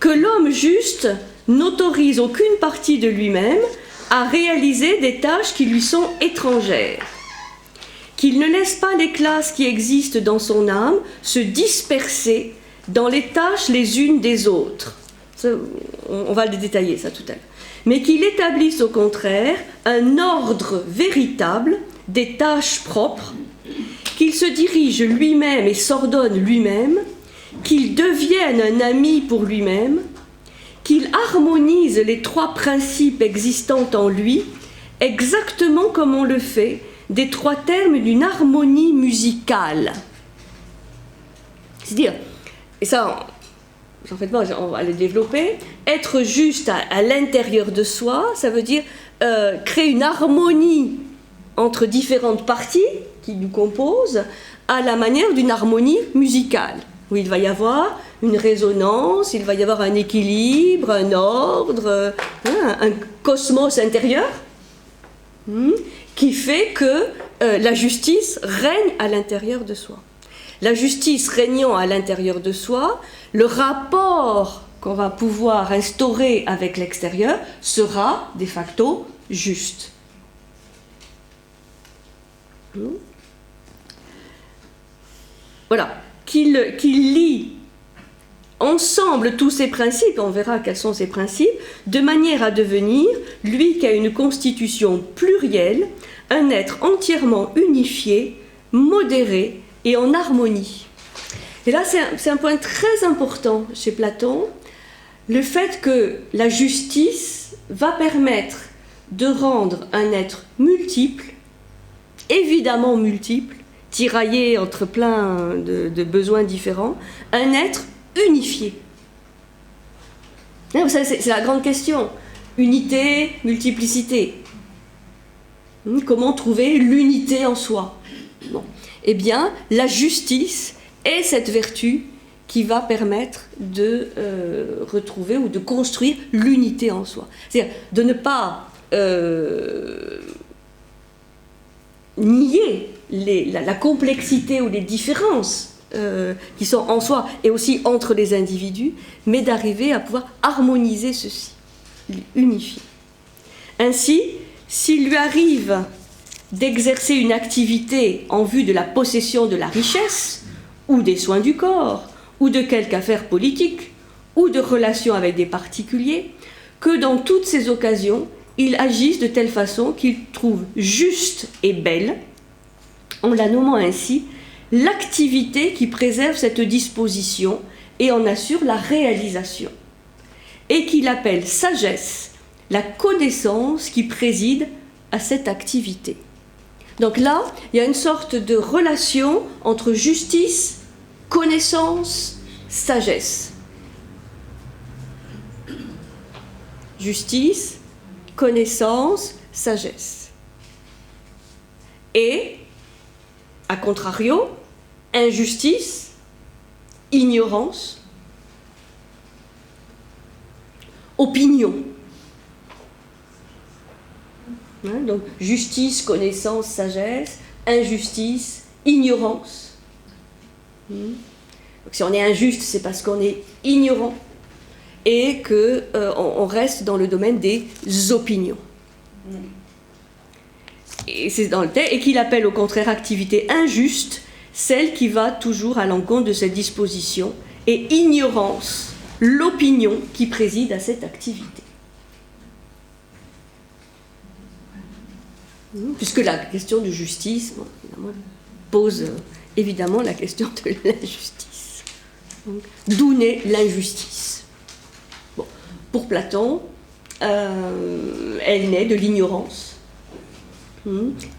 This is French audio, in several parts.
que l'homme juste n'autorise aucune partie de lui-même à réaliser des tâches qui lui sont étrangères, qu'il ne laisse pas les classes qui existent dans son âme se disperser dans les tâches les unes des autres. Ça, on va le détailler ça tout à l'heure. Mais qu'il établisse au contraire un ordre véritable des tâches propres, qu'il se dirige lui-même et s'ordonne lui-même, qu'il devienne un ami pour lui-même, qu'il harmonise les trois principes existants en lui, exactement comme on le fait des trois termes d'une harmonie musicale. C'est-à-dire, et ça, en fait, on va le développer, être juste à l'intérieur de soi, ça veut dire créer une harmonie entre différentes parties qui nous composent, à la manière d'une harmonie musicale, où il va y avoir une résonance, il va y avoir un équilibre, un ordre, un cosmos intérieur, qui fait que la justice règne à l'intérieur de soi. La justice régnant à l'intérieur de soi, le rapport qu'on va pouvoir instaurer avec l'extérieur sera de facto juste. Voilà, qu'il lie ensemble tous ces principes, on verra quels sont ces principes, de manière à devenir, lui qui a une constitution plurielle, un être entièrement unifié, modéré et en harmonie. Et là, c'est un point très important chez Platon, le fait que la justice va permettre de rendre un être multiple, évidemment multiple, tiraillé entre plein de besoins différents, un être unifié. Vous savez, c'est la grande question. Unité, multiplicité. Comment trouver l'unité en soi? Bon. Eh bien, la justice est cette vertu qui va permettre de retrouver ou de construire l'unité en soi. C'est-à-dire de ne pas nier la complexité ou les différences qui sont en soi et aussi entre les individus, mais d'arriver à pouvoir harmoniser ceci, unifier. Ainsi, s'il lui arrive d'exercer une activité en vue de la possession de la richesse, ou des soins du corps, ou de quelque affaire politique, ou de relations avec des particuliers, que dans toutes ces occasions, il agisse de telle façon qu'il trouve juste et belle, en la nommant ainsi, l'activité qui préserve cette disposition et en assure la réalisation, et qu'il appelle sagesse la connaissance qui préside à cette activité. Donc là, il y a une sorte de relation entre justice, connaissance, sagesse. Justice, connaissance, sagesse. Et, à contrario, injustice, ignorance, opinion. Donc, justice, connaissance, sagesse, injustice, ignorance. Donc, si on est injuste, c'est parce qu'on est ignorant et qu'on reste dans le domaine des opinions. Et c'est dans le texte, et qu'il appelle au contraire activité injuste celle qui va toujours à l'encontre de cette disposition, et ignorance l'opinion qui préside à cette activité. Puisque la question de justice pose évidemment la question de l'injustice. D'où naît l'injustice? Bon, pour Platon, elle naît de l'ignorance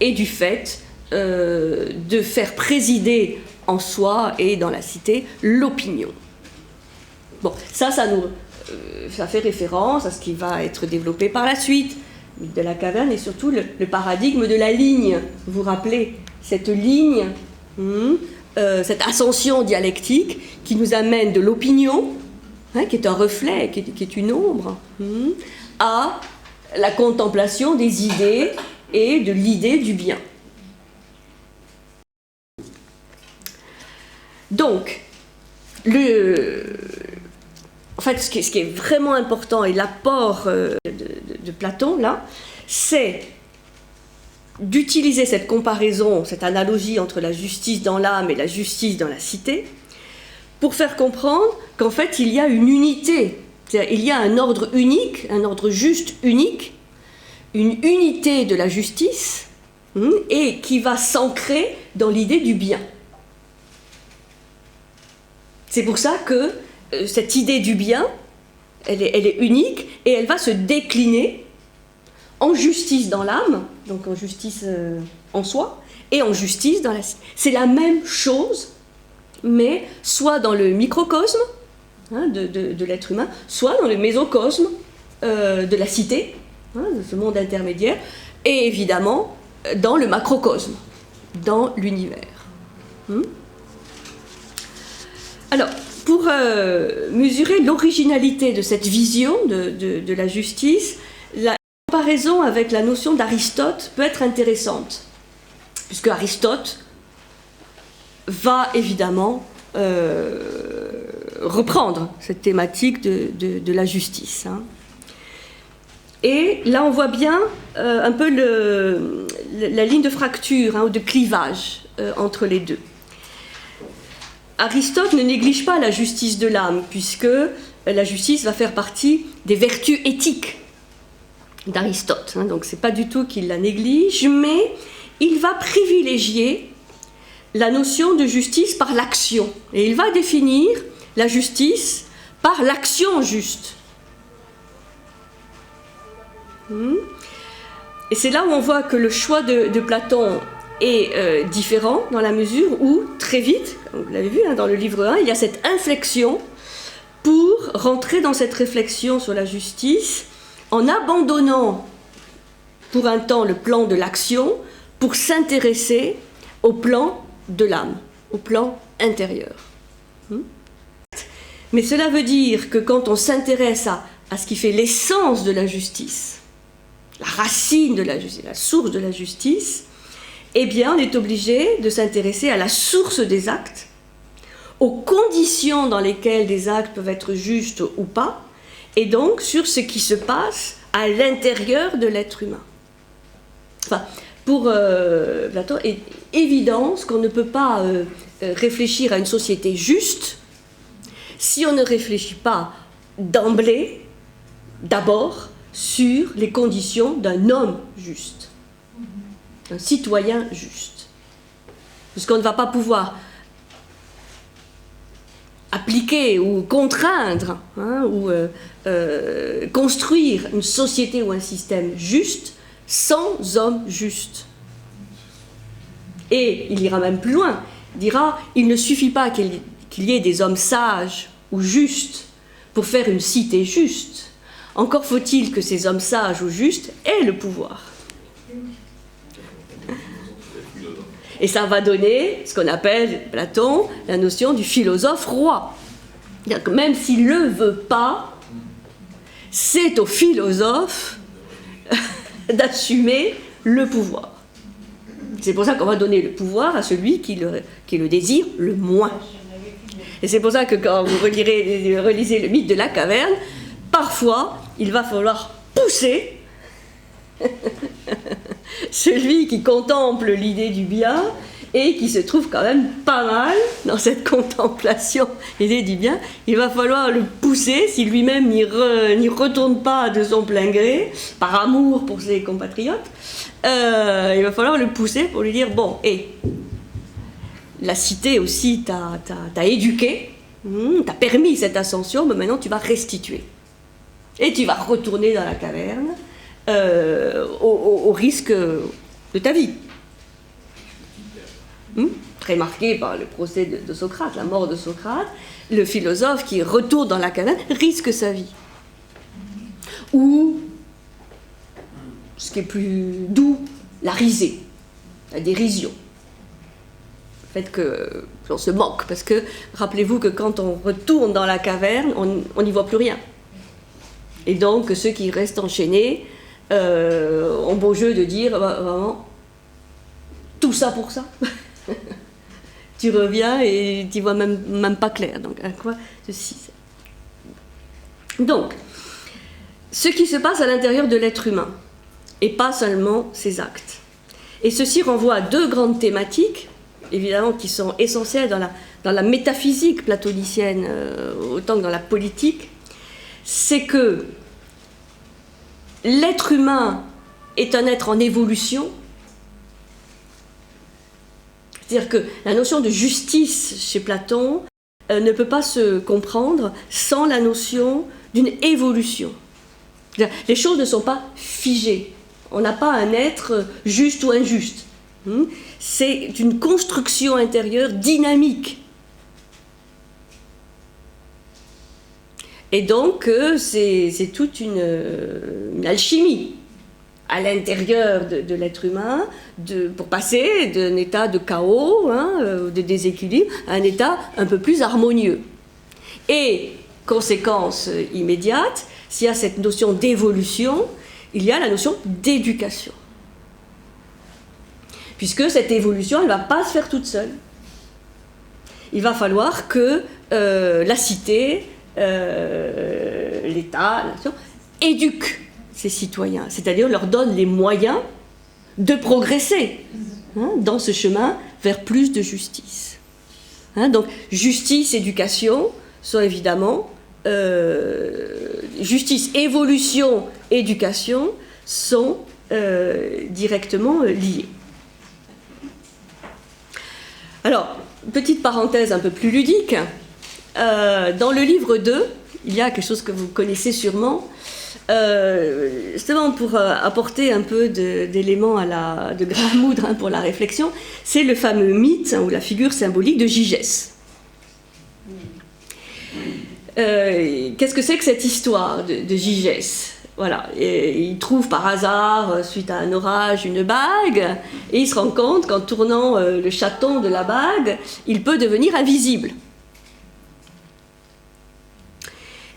et du fait de faire présider en soi et dans la cité l'opinion. Bon, ça fait référence à ce qui va être développé par la suite, de la caverne, et surtout le paradigme de la ligne. Vous vous rappelez cette ligne, cette ascension dialectique qui nous amène de l'opinion, qui est un reflet, qui est une ombre, à la contemplation des idées et de l'idée du bien. Donc, fait, ce qui est vraiment important, et l'apport de Platon, là, c'est d'utiliser cette comparaison, cette analogie entre la justice dans l'âme et la justice dans la cité, pour faire comprendre qu'en fait, il y a une unité. C'est-à-dire, il y a un ordre unique, un ordre juste unique, une unité de la justice, et qui va s'ancrer dans l'idée du bien. C'est pour ça que cette idée du bien, elle est unique, et elle va se décliner en justice dans l'âme, donc en justice en soi, et en justice dans la cité. C'est la même chose, mais soit dans le microcosme de l'être humain, soit dans le mésocosme de la cité, de ce monde intermédiaire, et évidemment dans le macrocosme, dans l'univers. Alors, pour mesurer l'originalité de cette vision de la justice, la comparaison avec la notion d'Aristote peut être intéressante, puisque Aristote va évidemment reprendre cette thématique de la justice. Et là, on voit bien un peu la ligne de fracture ou de clivage entre les deux. Aristote ne néglige pas la justice de l'âme, puisque la justice va faire partie des vertus éthiques d'Aristote. Donc c'est pas du tout qu'il la néglige, mais il va privilégier la notion de justice par l'action. Et il va définir la justice par l'action juste. Et c'est là où on voit que le choix de Platon est différent, dans la mesure où, très vite, vous l'avez vu dans le livre 1, il y a cette inflexion pour rentrer dans cette réflexion sur la justice en abandonnant pour un temps le plan de l'action pour s'intéresser au plan de l'âme, au plan intérieur. Mais cela veut dire que quand on s'intéresse à ce qui fait l'essence de la justice, la racine de la justice, la source de la justice, eh bien on est obligé de s'intéresser à la source des actes, aux conditions dans lesquelles des actes peuvent être justes ou pas, et donc sur ce qui se passe à l'intérieur de l'être humain. Enfin, pour Platon, est évident qu'on ne peut pas réfléchir à une société juste si on ne réfléchit pas d'emblée, d'abord, sur les conditions d'un homme juste, d'un citoyen juste. Parce qu'on ne va pas pouvoir appliquer ou contraindre ou construire une société ou un système juste sans homme juste. Et il ira même plus loin, il dira il ne suffit pas qu'il y ait des hommes sages ou justes pour faire une cité juste. Encore faut-il que ces hommes sages ou justes aient le pouvoir. Et ça va donner ce qu'on appelle, Platon, la notion du philosophe roi. C'est-à-dire que même s'il ne le veut pas, c'est au philosophe d'assumer le pouvoir. C'est pour ça qu'on va donner le pouvoir à celui qui le désire le moins. Et c'est pour ça que quand vous relisez le mythe de la caverne, parfois, il va falloir pousser celui qui contemple l'idée du bien et qui se trouve quand même pas mal dans cette contemplation, l'idée du bien. Il va falloir le pousser, si lui-même n'y retourne pas de son plein gré, par amour pour ses compatriotes, il va falloir le pousser pour lui dire, bon, la cité aussi t'a éduqué, t'a permis cette ascension, mais maintenant tu vas restituer. Et tu vas retourner dans la caverne au risque de ta vie. Très marqué par le procès de Socrate, la mort de Socrate, le philosophe qui retourne dans la caverne risque sa vie. Ou, ce qui est plus doux, la risée, la dérision. Le fait qu'on se moque, parce que rappelez-vous que quand on retourne dans la caverne, on n'y voit plus rien. Et donc ceux qui restent enchaînés ont beau jeu de dire vraiment tout ça pour ça. Tu reviens et tu vois même pas clair. Donc à quoi ceci Donc, ce qui se passe à l'intérieur de l'être humain, et pas seulement ses actes. Et ceci renvoie à deux grandes thématiques, évidemment, qui sont essentielles dans la métaphysique platonicienne, autant que dans la politique. C'est que l'être humain est un être en évolution. C'est-à-dire que la notion de justice chez Platon ne peut pas se comprendre sans la notion d'une évolution. Les choses ne sont pas figées. On n'a pas un être juste ou injuste. C'est une construction intérieure dynamique. Et donc, c'est toute une alchimie à l'intérieur de l'être humain pour passer d'un état de chaos, de déséquilibre, à un état un peu plus harmonieux. Et, conséquence immédiate, s'il y a cette notion d'évolution, il y a la notion d'éducation. Puisque cette évolution, elle ne va pas se faire toute seule. Il va falloir que la cité, l'État, la nation, éduque ces citoyens, c'est-à-dire leur donne les moyens de progresser dans ce chemin vers plus de justice. Donc, justice, éducation sont évidemment... justice, évolution, éducation sont directement liés. Alors, petite parenthèse un peu plus ludique, dans le livre 2, il y a quelque chose que vous connaissez sûrement, justement pour apporter un peu d'éléments de grain à moudre pour la réflexion, c'est le fameux mythe ou la figure symbolique de Gygès. Qu'est-ce que c'est que cette histoire de Gygès? Voilà, et il trouve par hasard, suite à un orage, une bague, et il se rend compte qu'en tournant le chaton de la bague, il peut devenir invisible.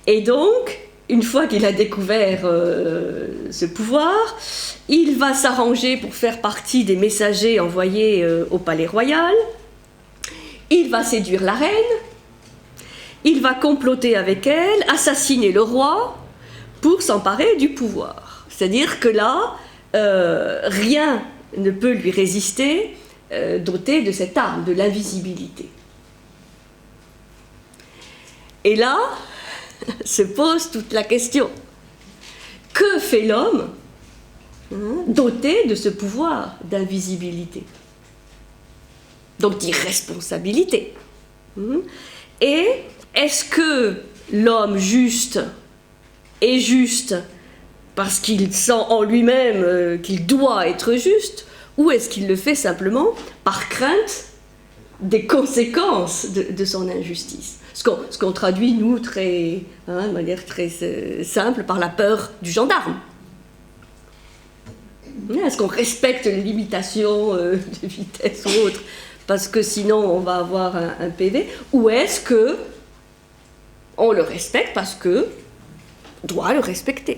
Et donc, une fois qu'il a découvert ce pouvoir, il va s'arranger pour faire partie des messagers envoyés au palais royal, il va séduire la reine, il va comploter avec elle, assassiner le roi pour s'emparer du pouvoir. C'est-à-dire que là, rien ne peut lui résister doté de cette arme, de l'invisibilité. Et là, se pose toute la question. Que fait l'homme doté de ce pouvoir d'invisibilité? Donc d'irresponsabilité. Et est-ce que l'homme juste est juste parce qu'il sent en lui-même qu'il doit être juste, ou est-ce qu'il le fait simplement par crainte des conséquences de son injustice? Ce qu'on traduit, nous, de manière très simple, par la peur du gendarme. Est-ce qu'on respecte les limitations de vitesse ou autre, parce que sinon on va avoir un PV, ou est-ce que on le respecte parce que on doit le respecter?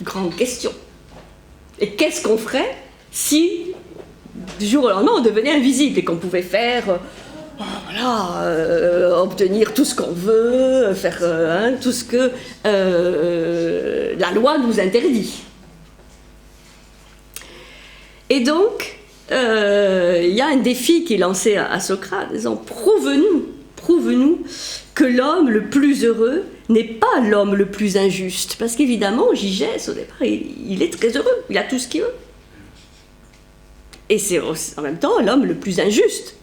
Grande question. Et qu'est-ce qu'on ferait si, du jour au lendemain, on devenait invisible et qu'on pouvait faire, obtenir tout ce qu'on veut, faire tout ce que la loi nous interdit? Et donc, il y a un défi qui est lancé à Socrate, en disant prouve-nous que l'homme le plus heureux n'est pas l'homme le plus injuste. Parce qu'évidemment, Gygès, au départ, il est très heureux, il a tout ce qu'il veut. Et c'est en même temps l'homme le plus injuste,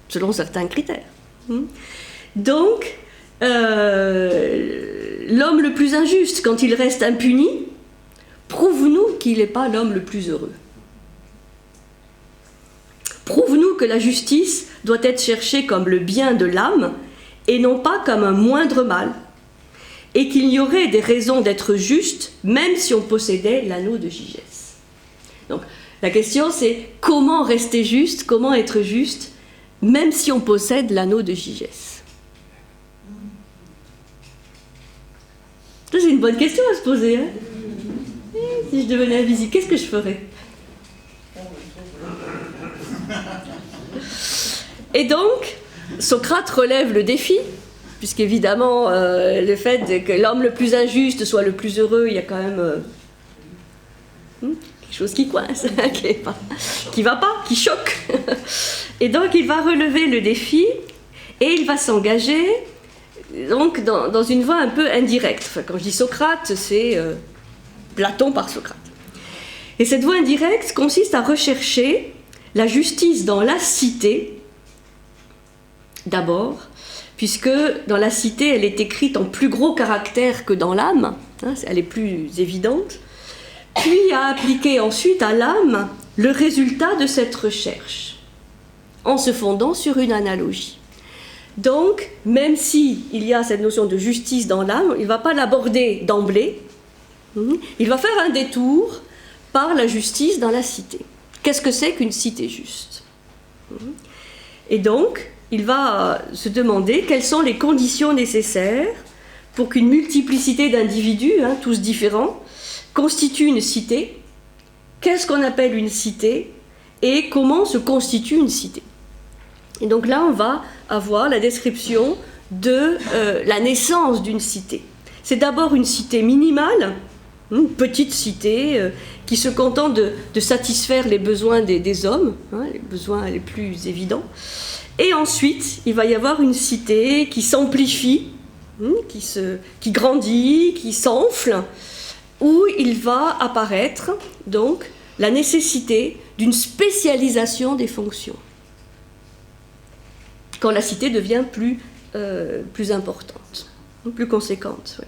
selon certains critères. Donc, l'homme le plus injuste, quand il reste impuni, prouve-nous qu'il n'est pas l'homme le plus heureux. Prouve-nous que la justice doit être cherchée comme le bien de l'âme et non pas comme un moindre mal, et qu'il y aurait des raisons d'être juste même si on possédait l'anneau de Gygès. Donc la question c'est comment rester juste, comment être juste même si on possède l'anneau de Gygès. C'est une bonne question à se poser. Si je devenais invisible, qu'est-ce que je ferais? Et donc, Socrate relève le défi, puisqu'évidemment, le fait que l'homme le plus injuste soit le plus heureux, il y a quand même quelque chose qui coince, qui va pas, qui choque. Et donc, il va relever le défi et il va s'engager donc, dans une voie un peu indirecte. Enfin, quand je dis Socrate, c'est Platon par Socrate. Et cette voie indirecte consiste à rechercher la justice dans la cité, d'abord, puisque dans la cité, elle est écrite en plus gros caractères que dans l'âme, hein, elle est plus évidente, puis à appliquer ensuite à l'âme le résultat de cette recherche, en se fondant sur une analogie. Donc, même s'il y a cette notion de justice dans l'âme, il ne va pas l'aborder d'emblée, il va faire un détour par la justice dans la cité. Qu'est-ce que c'est qu'une cité juste? Et donc, il va se demander quelles sont les conditions nécessaires pour qu'une multiplicité d'individus, tous différents, constitue une cité. Qu'est-ce qu'on appelle une cité et comment se constitue une cité? Et donc là, on va avoir la description de la naissance d'une cité. C'est d'abord une cité minimale, une petite cité qui se contente de satisfaire les besoins des hommes, les besoins les plus évidents. Et ensuite, il va y avoir une cité qui s'amplifie, qui grandit, qui s'enfle, où il va apparaître donc la nécessité d'une spécialisation des fonctions, quand la cité devient plus importante, plus conséquente. Ouais.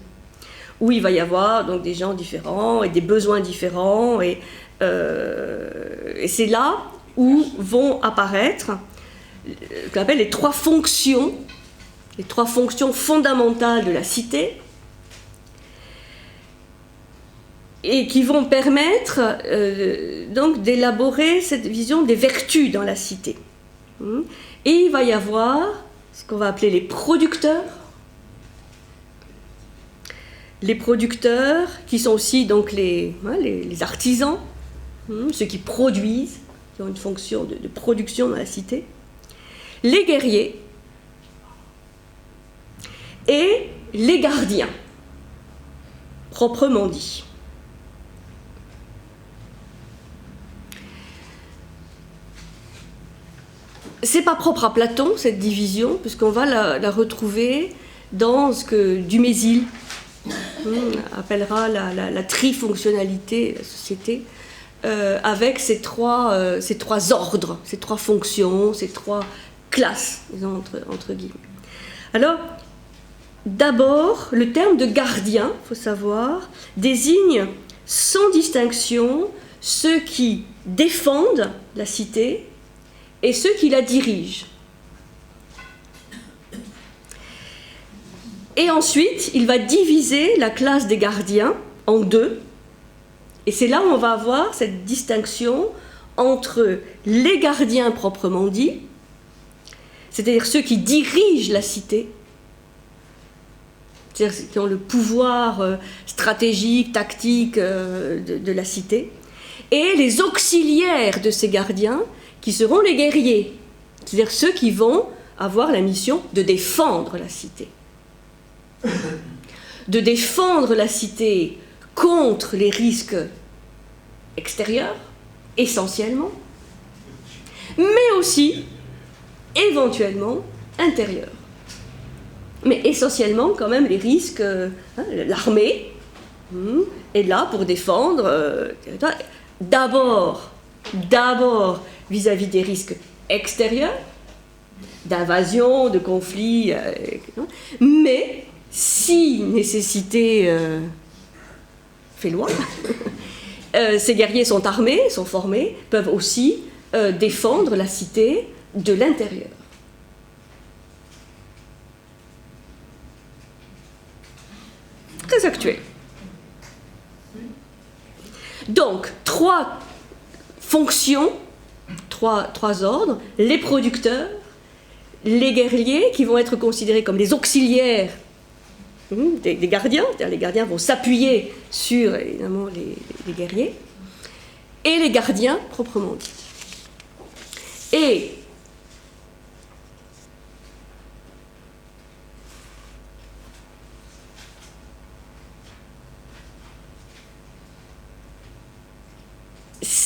Où il va y avoir donc des gens différents et des besoins différents, et c'est là où vont apparaître ce qu'on appelle les trois fonctions fondamentales de la cité, et qui vont permettre donc d'élaborer cette vision des vertus dans la cité. Et il va y avoir ce qu'on va appeler les producteurs qui sont aussi donc les artisans, ceux qui produisent, qui ont une fonction de production dans la cité, les guerriers et les gardiens, proprement dit. C'est pas propre à Platon, cette division, puisqu'on va la retrouver dans ce que Dumézil appellera la trifonctionnalité de la société, avec ces trois ordres, ces trois fonctions, ces trois classes, disons, entre guillemets. Alors, d'abord, le terme de gardien, il faut savoir, désigne sans distinction ceux qui défendent la cité et ceux qui la dirigent. Et ensuite, il va diviser la classe des gardiens en deux. Et c'est là où on va avoir cette distinction entre les gardiens proprement dits, c'est-à-dire ceux qui dirigent la cité, c'est-à-dire qui ont le pouvoir stratégique, tactique de la cité, et les auxiliaires de ces gardiens, qui seront les guerriers, c'est-à-dire ceux qui vont avoir la mission de défendre la cité. De défendre la cité contre les risques extérieurs, essentiellement, mais aussi, éventuellement, intérieurs. Mais essentiellement, quand même, les risques, l'armée est là pour défendre, d'abord vis-à-vis des risques extérieurs, d'invasion, de conflits, mais si nécessité fait loi, ces guerriers sont armés, sont formés, peuvent aussi défendre la cité de l'intérieur. Très actuel. Donc, trois fonctions, trois ordres, les producteurs, les guerriers, qui vont être considérés comme les auxiliaires des gardiens, c'est-à-dire les gardiens vont s'appuyer sur, évidemment, les guerriers, et les gardiens proprement dit. Et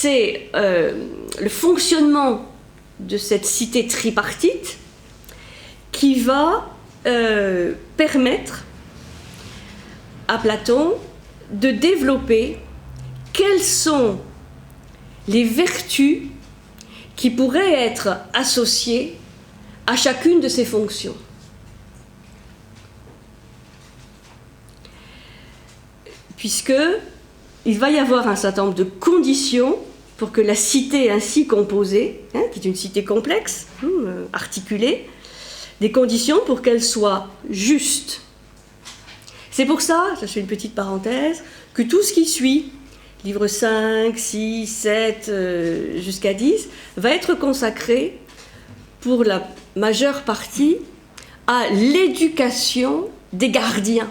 c'est le fonctionnement de cette cité tripartite qui va permettre à Platon de développer quelles sont les vertus qui pourraient être associées à chacune de ces fonctions. Puisqu'il va y avoir un certain nombre de conditions pour que la cité ainsi composée, qui est une cité complexe, articulée, des conditions pour qu'elle soit juste. C'est pour ça, je fais une petite parenthèse, que tout ce qui suit, livres 5, 6, 7, jusqu'à 10, va être consacré pour la majeure partie à l'éducation des gardiens.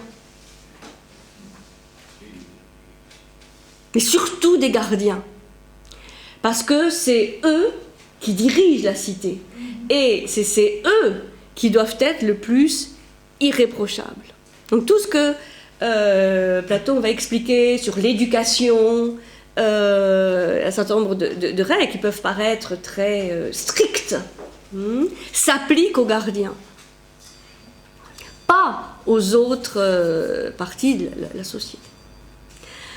Mais surtout des gardiens. Parce que c'est eux qui dirigent la cité. Et c'est eux qui doivent être le plus irréprochables. Donc tout ce que Platon va expliquer sur l'éducation, un certain nombre de règles qui peuvent paraître très strictes, s'appliquent aux gardiens. Pas aux autres parties de la société.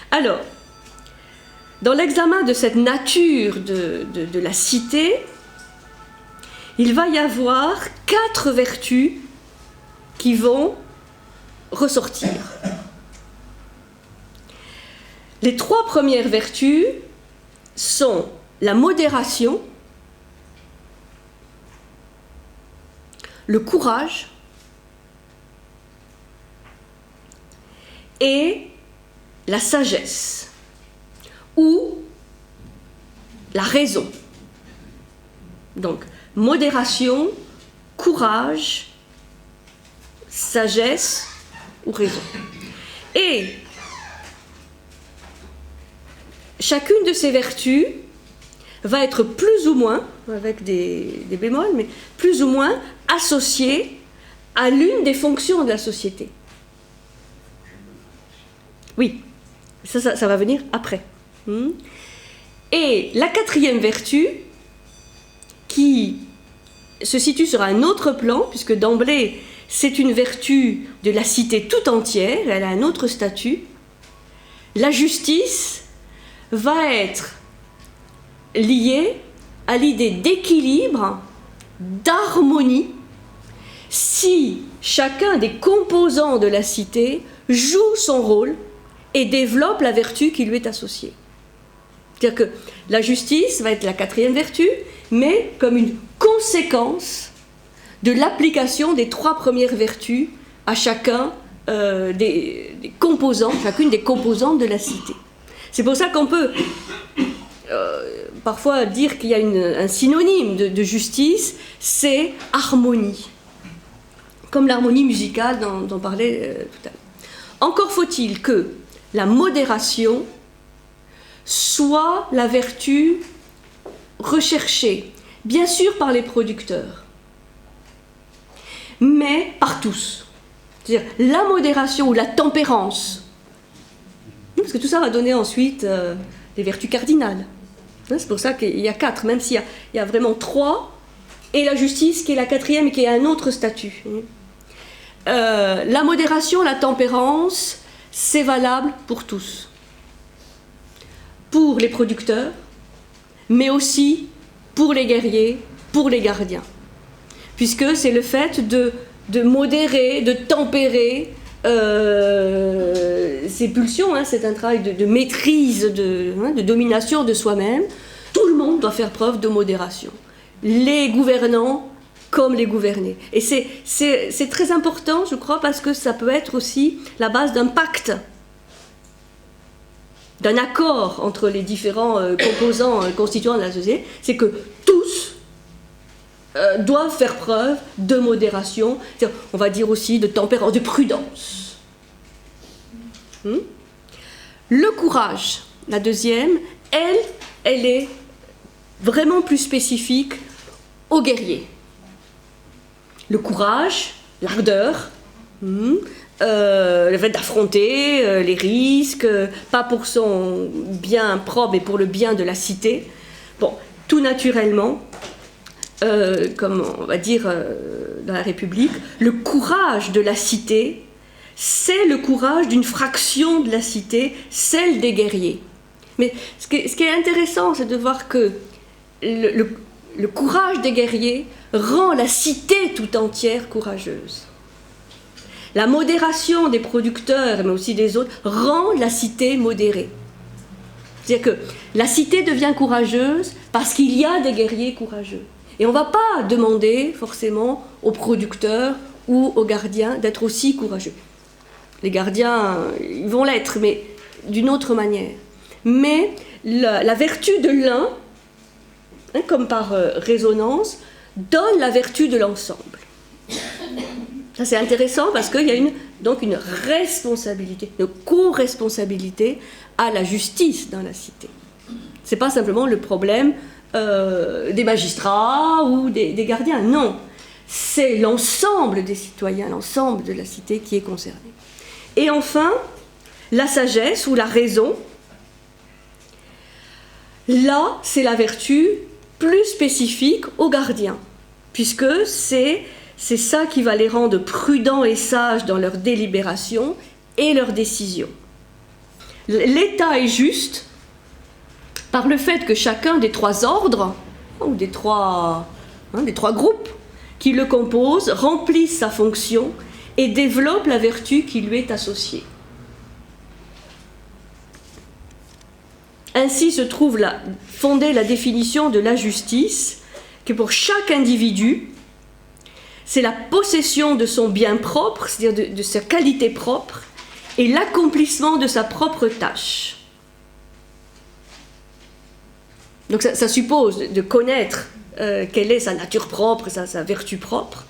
Alors, dans l'examen de cette nature de la cité, il va y avoir 4 vertus qui vont ressortir. Les 3 premières vertus sont la modération, le courage et la sagesse ou la raison. Donc, modération, courage, sagesse ou raison. Et chacune de ces vertus va être plus ou moins, avec des bémols, mais plus ou moins associée à l'une des fonctions de la société. Oui, ça va venir après. Et la 4e vertu, qui se situe sur un autre plan, puisque d'emblée, c'est une vertu de la cité tout entière, elle a un autre statut. La justice va être liée à l'idée d'équilibre, d'harmonie, si chacun des composants de la cité joue son rôle et développe la vertu qui lui est associée. C'est-à-dire que la justice va être la 4e vertu, mais comme une conséquence de l'application des 3 premières vertus à chacun des composants, chacune des composantes de la cité. C'est pour ça qu'on peut parfois dire qu'il y a un synonyme de justice, c'est harmonie, comme l'harmonie musicale dont parlait tout à l'heure. Encore faut-il que la modération soit la vertu recherchée, bien sûr par les producteurs, mais par tous. C'est-à-dire la modération ou la tempérance, parce que tout ça va donner ensuite des vertus cardinales. C'est pour ça qu'il y a 4, même s'il y a vraiment 3, et la justice qui est la 4e et qui a un autre statut. La modération, la tempérance, c'est valable pour tous. Pour les producteurs, mais aussi pour les guerriers, pour les gardiens. Puisque c'est le fait de modérer, de tempérer ces pulsions, c'est un travail de maîtrise, de domination de soi-même. Tout le monde doit faire preuve de modération. Les gouvernants comme les gouvernés. Et c'est très important, je crois, parce que ça peut être aussi la base d'un pacte, d'un accord entre les différents composants constituants de la société, c'est que tous doivent faire preuve de modération, on va dire aussi de tempérance, de prudence. Le courage, la 2e, elle est vraiment plus spécifique aux guerriers. Le courage, l'ardeur, Le fait d'affronter les risques, pas pour son bien propre, mais pour le bien de la cité. Bon, tout naturellement, comme on va dire dans la République, le courage de la cité, c'est le courage d'une fraction de la cité, celle des guerriers. Mais ce qui est intéressant, c'est de voir que le courage des guerriers rend la cité tout entière courageuse. La modération des producteurs, mais aussi des autres, rend la cité modérée. C'est-à-dire que la cité devient courageuse parce qu'il y a des guerriers courageux. Et on ne va pas demander forcément aux producteurs ou aux gardiens d'être aussi courageux. Les gardiens, ils vont l'être, mais d'une autre manière. Mais la vertu de l'un, comme par résonance, donne la vertu de l'ensemble. Ça c'est intéressant parce qu'il y a donc une responsabilité, une co-responsabilité à la justice dans la cité. Ce n'est pas simplement le problème des magistrats ou des gardiens, non. C'est l'ensemble des citoyens, l'ensemble de la cité qui est concerné. Et enfin, la sagesse ou la raison, là c'est la vertu plus spécifique aux gardiens, puisque c'est ça qui va les rendre prudents et sages dans leurs délibérations et leurs décisions. L'État est juste par le fait que chacun des trois ordres, ou des trois groupes qui le composent, remplisse sa fonction et développe la vertu qui lui est associée. Ainsi se trouve fondée la définition de la justice, que pour chaque individu, c'est la possession de son bien propre, c'est-à-dire de sa qualité propre, et l'accomplissement de sa propre tâche. Donc ça suppose de connaître quelle est sa nature propre, sa vertu propre,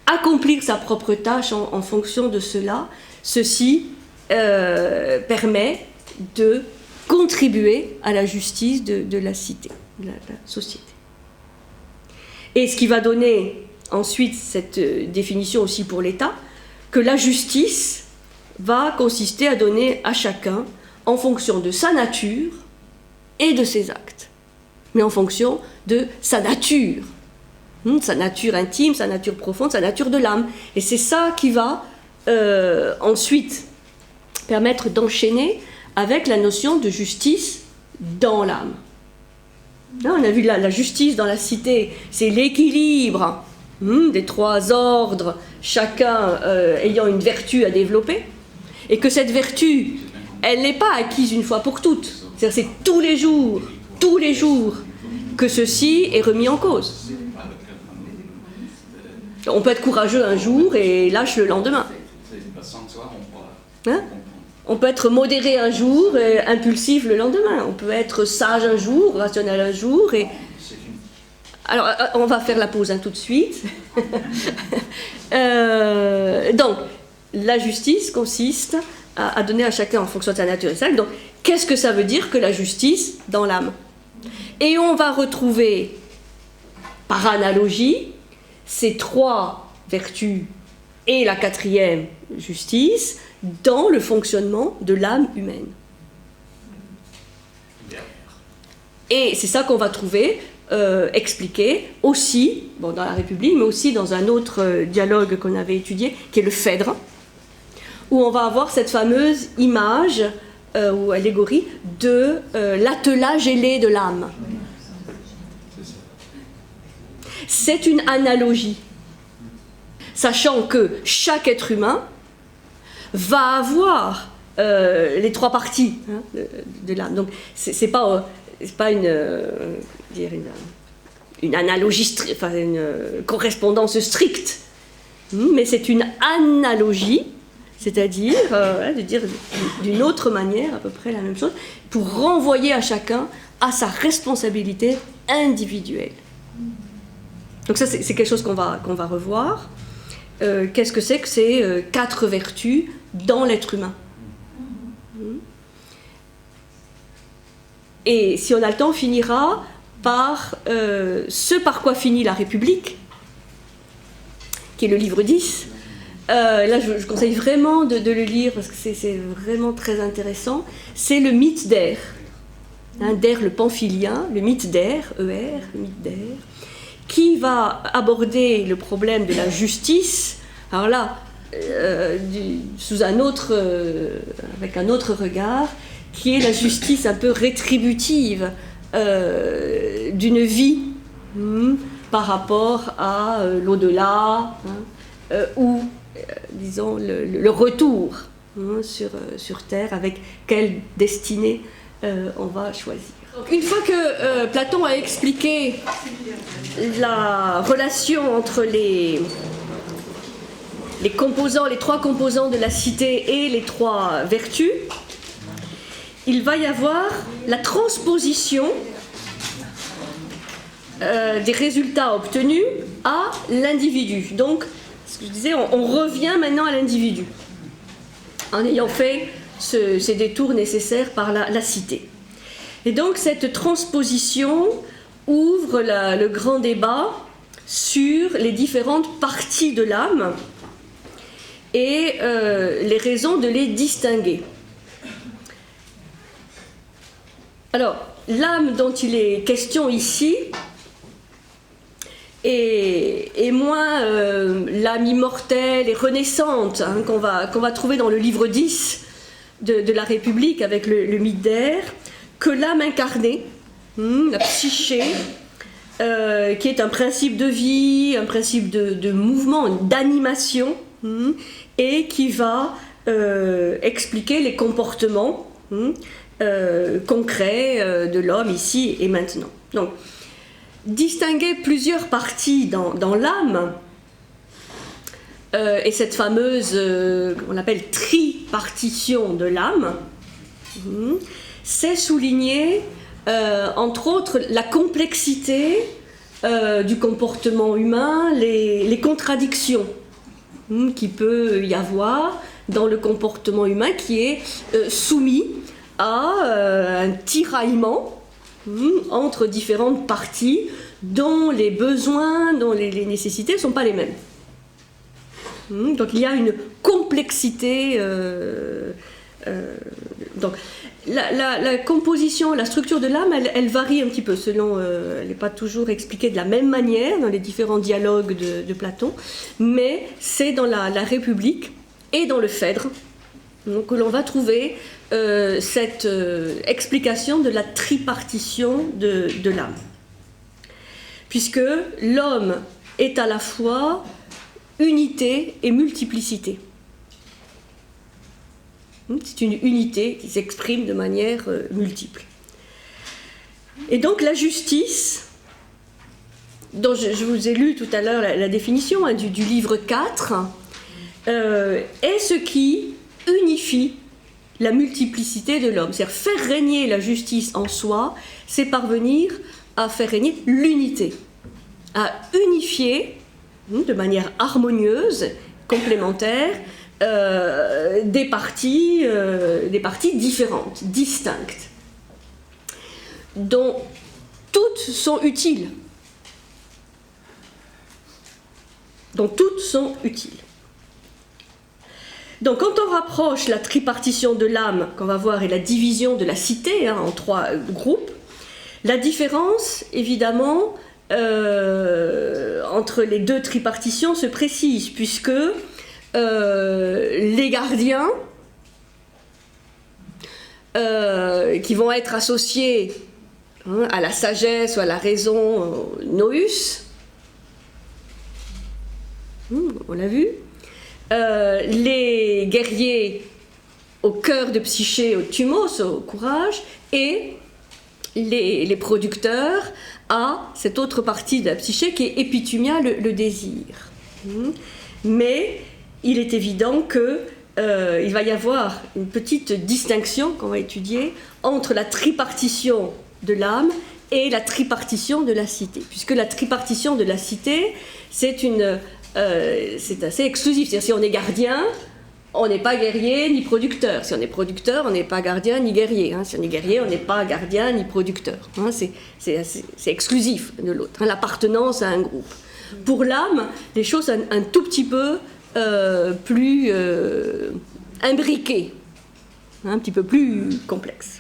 accomplir sa propre tâche en fonction de cela. Ceci permet de contribuer à la justice de la cité, de la société. Et ce qui va donner ensuite cette définition aussi pour l'État, que la justice va consister à donner à chacun en fonction de sa nature et de ses actes, mais en fonction de sa nature intime, sa nature profonde, sa nature de l'âme. Et c'est ça qui va ensuite permettre d'enchaîner avec la notion de justice dans l'âme. Là, on a vu la justice dans la cité, c'est l'équilibre des trois ordres, chacun ayant une vertu à développer, et que cette vertu, elle n'est pas acquise une fois pour toutes. C'est-à-dire c'est tous les jours, que ceci est remis en cause. On peut être courageux un jour et lâche le lendemain. On peut être modéré un jour et impulsif le lendemain. On peut être sage un jour, rationnel un jour. Alors, on va faire la pause tout de suite. Donc, la justice consiste à donner à chacun en fonction de sa nature et sa. Donc, qu'est-ce que ça veut dire que la justice dans l'âme? Et on va retrouver, par analogie, ces trois vertus et la quatrième, justice, dans le fonctionnement de l'âme humaine. Et c'est ça qu'on va trouver expliqué aussi, dans la République, mais aussi dans un autre dialogue qu'on avait étudié, qui est le Phèdre, où on va avoir cette fameuse image ou allégorie de l'attelage ailé de l'âme. C'est une analogie, sachant que chaque être humain va avoir les trois parties de l'âme. Donc c'est pas une analogie, une correspondance stricte, mais c'est une analogie, c'est-à-dire de dire d'une autre manière à peu près la même chose, pour renvoyer à chacun à sa responsabilité individuelle. Donc ça c'est quelque chose qu'on va revoir. Qu'est-ce que c'est que ces quatre vertus dans l'être humain? Et si on a le temps, on finira par ce par quoi finit la République, qui est le livre 10, là je conseille vraiment de le lire parce que c'est vraiment très intéressant, c'est le mythe d'Air. d'Air le pamphilien, le mythe d'Air, ER, le mythe d'Air, qui va aborder le problème de la justice, alors là, sous un autre, avec un autre regard, qui est la justice un peu rétributive d'une vie par rapport à l'au-delà, ou, disons, le retour sur Terre, avec quelle destinée on va choisir. Donc, une fois que Platon a expliqué la relation entre les composants, les trois composants de la cité et les trois vertus, il va y avoir la transposition des résultats obtenus à l'individu. Donc, ce que je disais, on revient maintenant à l'individu, en ayant fait ces détours nécessaires par la cité. Et donc, cette transposition ouvre le grand débat sur les différentes parties de l'âme et les raisons de les distinguer. Alors, l'âme dont il est question ici est moins l'âme immortelle et renaissante qu'on va trouver dans le livre 10 de la République avec le mythe d'Air, que l'âme incarnée, la psyché, qui est un principe de vie, un principe de mouvement, d'animation, et qui va expliquer les comportements concrets de l'homme ici et maintenant. Donc, distinguer plusieurs parties dans l'âme, et cette fameuse, qu'on appelle tripartition de l'âme, c'est souligner, entre autres, la complexité du comportement humain, les contradictions qu'il peut y avoir dans le comportement humain qui est soumis à un tiraillement entre différentes parties dont les besoins, dont les nécessités ne sont pas les mêmes. Donc il y a une complexité. Donc la composition, la structure de l'âme, elle varie un petit peu selon, elle n'est pas toujours expliquée de la même manière dans les différents dialogues de Platon, mais c'est dans la République et dans le Phèdre que l'on va trouver cette explication de la tripartition de l'âme. Puisque l'homme est à la fois unité et multiplicité. C'est une unité qui s'exprime de manière multiple. Et donc la justice, dont je vous ai lu tout à l'heure la définition du livre 4, est ce qui unifie la multiplicité de l'homme. C'est-à-dire faire régner la justice en soi, c'est parvenir à faire régner l'unité, à unifier de manière harmonieuse, complémentaire, des parties différentes, distinctes, dont toutes sont utiles. Donc toutes sont utiles. Donc quand on rapproche la tripartition de l'âme qu'on va voir et la division de la cité en trois groupes, la différence évidemment entre les deux tripartitions se précise, puisque les gardiens qui vont être associés à la sagesse ou à la raison, nous, on l'a vu, les guerriers au cœur de Psyché, au thumos, au courage, et les producteurs à cette autre partie de la Psyché qui est Épithumia, le désir. Mais il est évident qu'il va y avoir une petite distinction qu'on va étudier entre la tripartition de l'âme et la tripartition de la cité. Puisque la tripartition de la cité, c'est assez exclusif. C'est-à-dire si on est gardien, on n'est pas guerrier ni producteur. Si on est producteur, on n'est pas gardien ni guerrier. Si on est guerrier, on n'est pas gardien ni producteur. C'est exclusif de l'autre. L'appartenance à un groupe. Pour l'âme, les choses sont un tout petit peu plus imbriquée, un petit peu plus complexe.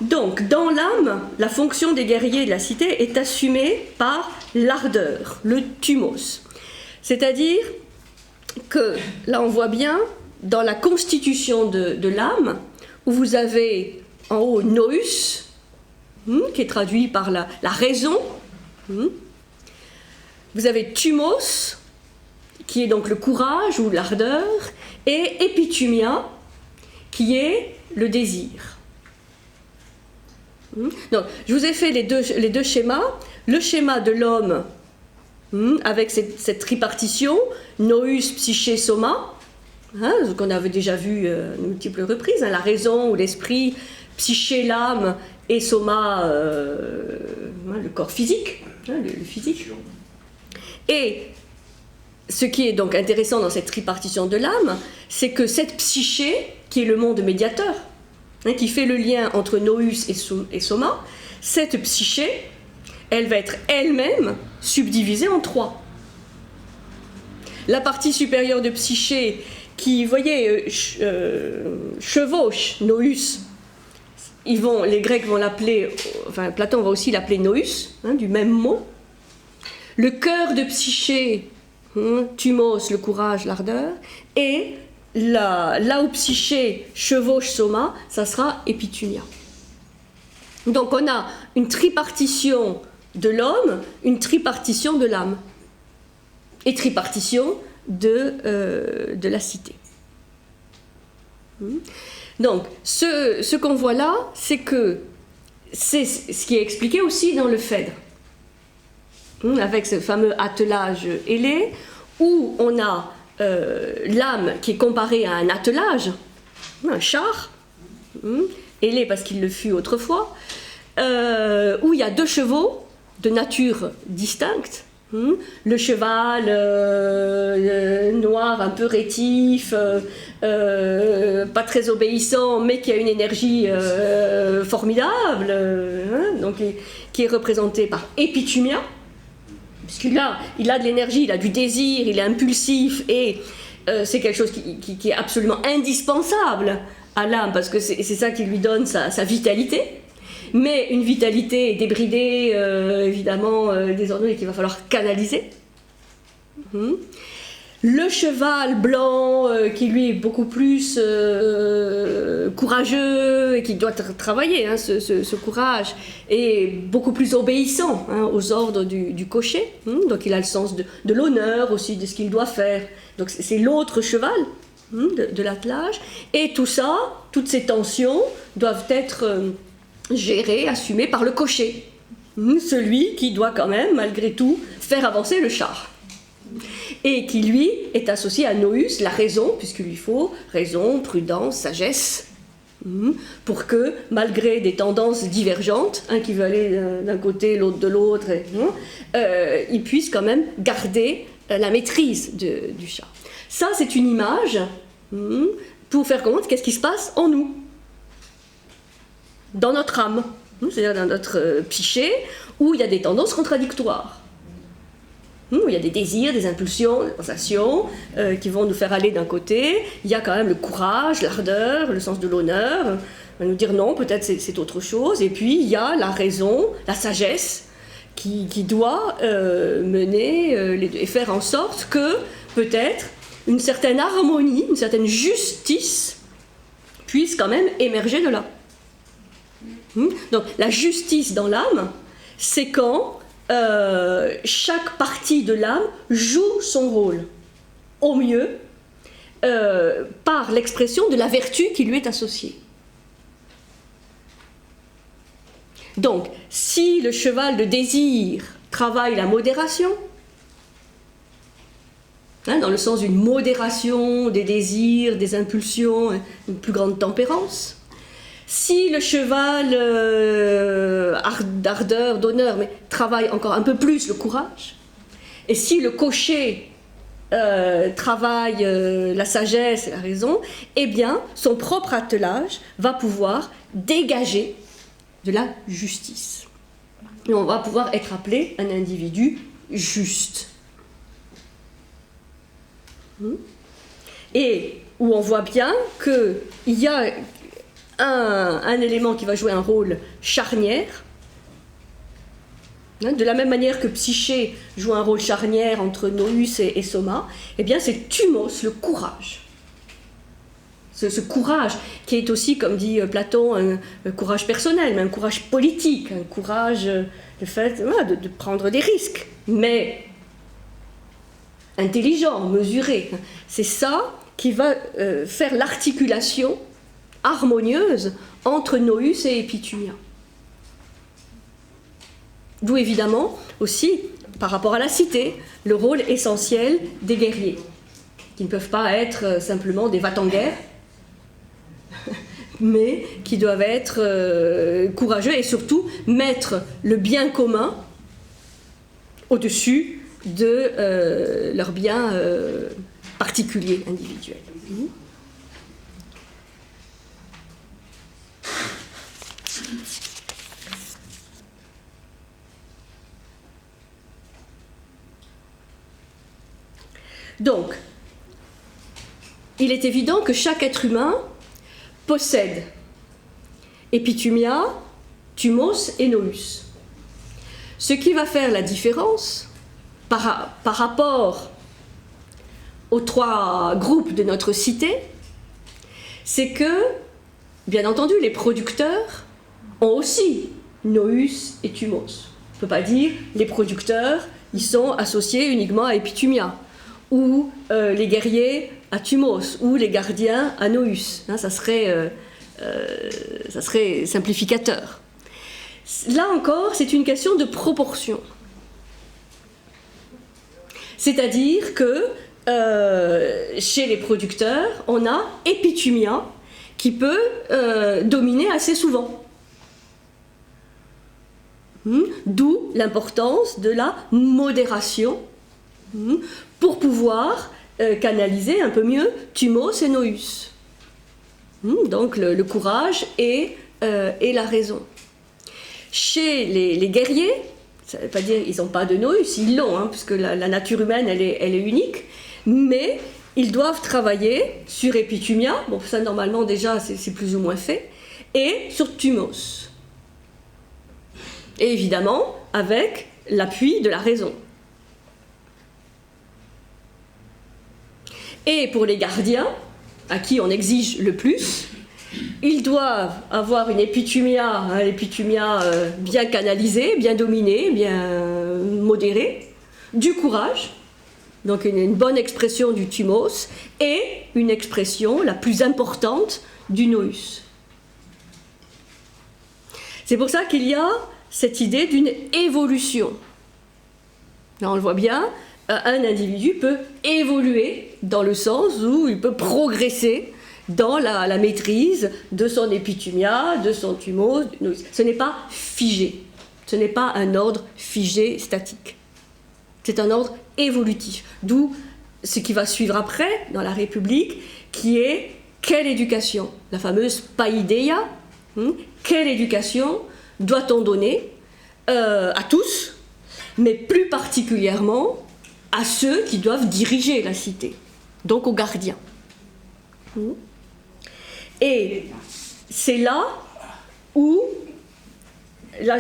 Donc, dans l'âme, la fonction des guerriers de la cité est assumée par l'ardeur, le thumos. C'est-à-dire que, là on voit bien, dans la constitution de l'âme, où vous avez en haut nous, qui est traduit par la raison, vous avez thumos, qui est donc le courage ou l'ardeur, et épithumia, qui est le désir. Donc, je vous ai fait les deux schémas. Le schéma de l'homme, avec cette tripartition, nous, psyché, soma, ce qu'on avait déjà vu à multiples reprises, la raison ou l'esprit, psyché, l'âme, et soma, le corps physique, le physique. Et ce qui est donc intéressant dans cette tripartition de l'âme, c'est que cette psyché, qui est le monde médiateur, qui fait le lien entre nous et soma, cette psyché, elle va être elle-même subdivisée en trois. La partie supérieure de psyché, qui, vous voyez, chevauche nous, les Grecs vont l'appeler, enfin Platon va aussi l'appeler nous, du même mot. Le cœur de psyché, thumos, le courage, l'ardeur, et là où psyché chevauche soma, ça sera épithumia. Donc on a une tripartition de l'homme, une tripartition de l'âme, et tripartition de la cité. Donc ce qu'on voit là, c'est que c'est ce qui est expliqué aussi dans le Phèdre, avec ce fameux attelage ailé, où on a l'âme qui est comparée à un attelage, un char, ailé parce qu'il le fut autrefois, où il y a deux chevaux de nature distincte, le cheval noir, un peu rétif, pas très obéissant, mais qui a une énergie formidable, donc qui est représenté par épithumia, puisqu'il a de l'énergie, il a du désir, il est impulsif, et c'est quelque chose qui est absolument indispensable à l'âme, parce que c'est ça qui lui donne sa vitalité, mais une vitalité débridée, évidemment, désordonnée, qu'il va falloir canaliser. Le cheval blanc, qui lui est beaucoup plus courageux, et qui doit travailler ce courage, et beaucoup plus obéissant aux ordres du cocher, donc il a le sens de l'honneur aussi, de ce qu'il doit faire. Donc c'est l'autre cheval de l'attelage, et tout ça, toutes ces tensions doivent être gérées, assumées par le cocher, celui qui doit quand même, malgré tout, faire avancer le char. Et qui, lui, est associé à nous, la raison, puisqu'il lui faut raison, prudence, sagesse, pour que, malgré des tendances divergentes, un qui veut aller d'un côté, l'autre de l'autre, il puisse quand même garder la maîtrise du char. Ça, c'est une image pour faire comprendre qu'est-ce qui se passe en nous, dans notre âme, c'est-à-dire dans notre psyché, où il y a des tendances contradictoires. Où il y a des désirs, des impulsions, des sensations qui vont nous faire aller d'un côté. Il y a quand même le courage, l'ardeur, le sens de l'honneur. On va nous dire non, peut-être c'est autre chose. Et puis il y a la raison, la sagesse qui doit mener les deux et faire en sorte que peut-être une certaine harmonie, une certaine justice puisse quand même émerger de là. Donc la justice dans l'âme, c'est quand chaque partie de l'âme joue son rôle au mieux par l'expression de la vertu qui lui est associée. Donc, si le cheval de désir travaille la modération, dans le sens d'une modération des désirs, des impulsions, une plus grande tempérance, si le cheval d'ardeur, d'honneur, mais travaille encore un peu plus le courage, et si le cocher travaille la sagesse et la raison, eh bien, son propre attelage va pouvoir dégager de la justice. Et on va pouvoir être appelé un individu juste. Et où on voit bien qu'il y a un élément qui va jouer un rôle charnière. De la même manière que Psyché joue un rôle charnière entre Nous et Soma, eh bien c'est Thumos, le courage. Ce courage qui est aussi, comme dit Platon, un courage personnel, mais un courage politique, un courage, le fait de prendre des risques, mais intelligent, mesuré. C'est ça qui va faire l'articulation harmonieuse entre Noüs et Épithumia. D'où évidemment aussi, par rapport à la cité, le rôle essentiel des guerriers, qui ne peuvent pas être simplement des va-t-en-guerre, mais qui doivent être courageux et surtout mettre le bien commun au-dessus de leurs biens particuliers, individuels. Donc, il est évident que chaque être humain possède Épithumia, Thumos et Noüs. Ce qui va faire la différence par rapport aux trois groupes de notre cité, c'est que, bien entendu, les producteurs ont aussi Noüs et Thumos. On ne peut pas dire les producteurs, ils sont associés uniquement à Épithumia, ou les guerriers à Thumos, ou les gardiens à Noüs. Ça serait simplificateur. Là encore, c'est une question de proportion. C'est-à-dire que chez les producteurs, on a Épithumia qui peut dominer assez souvent. D'où l'importance de la modération pour pouvoir canaliser un peu mieux Thumos et Noüs. Donc le courage et la raison. Chez les guerriers, ça ne veut pas dire qu'ils n'ont pas de Noüs, ils l'ont, puisque la nature humaine elle est unique, mais ils doivent travailler sur Épithumia, bon ça normalement déjà c'est plus ou moins fait, et sur Thumos. Et évidemment avec l'appui de la raison. Et pour les gardiens, à qui on exige le plus, ils doivent avoir une épithumia bien canalisée, bien dominée, bien modérée, du courage, donc une bonne expression du thumos, et une expression la plus importante du noüs. C'est pour ça qu'il y a cette idée d'une évolution. Là, on le voit bien, un individu peut évoluer dans le sens où il peut progresser dans la maîtrise de son épithumia, de son thumos. Ce n'est pas figé, ce n'est pas un ordre figé, statique. C'est un ordre évolutif. D'où ce qui va suivre après, dans la République, qui est quelle éducation? La fameuse paideia. Quelle éducation doit-on donner à tous, mais plus particulièrement à ceux qui doivent diriger la cité, donc aux gardiens. Et c'est là où, là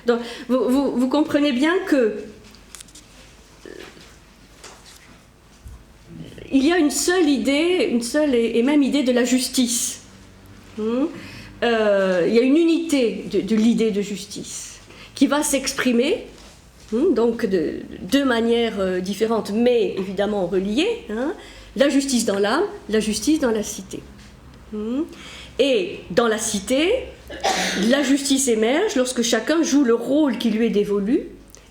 donc, vous comprenez bien que il y a une seule idée, une seule et même idée de la justice. Il y a une unité de l'idée de justice qui va s'exprimer donc de deux manières différentes, mais évidemment reliées. La justice dans l'âme, la justice dans la cité. Et dans la cité, la justice émerge lorsque chacun joue le rôle qui lui est dévolu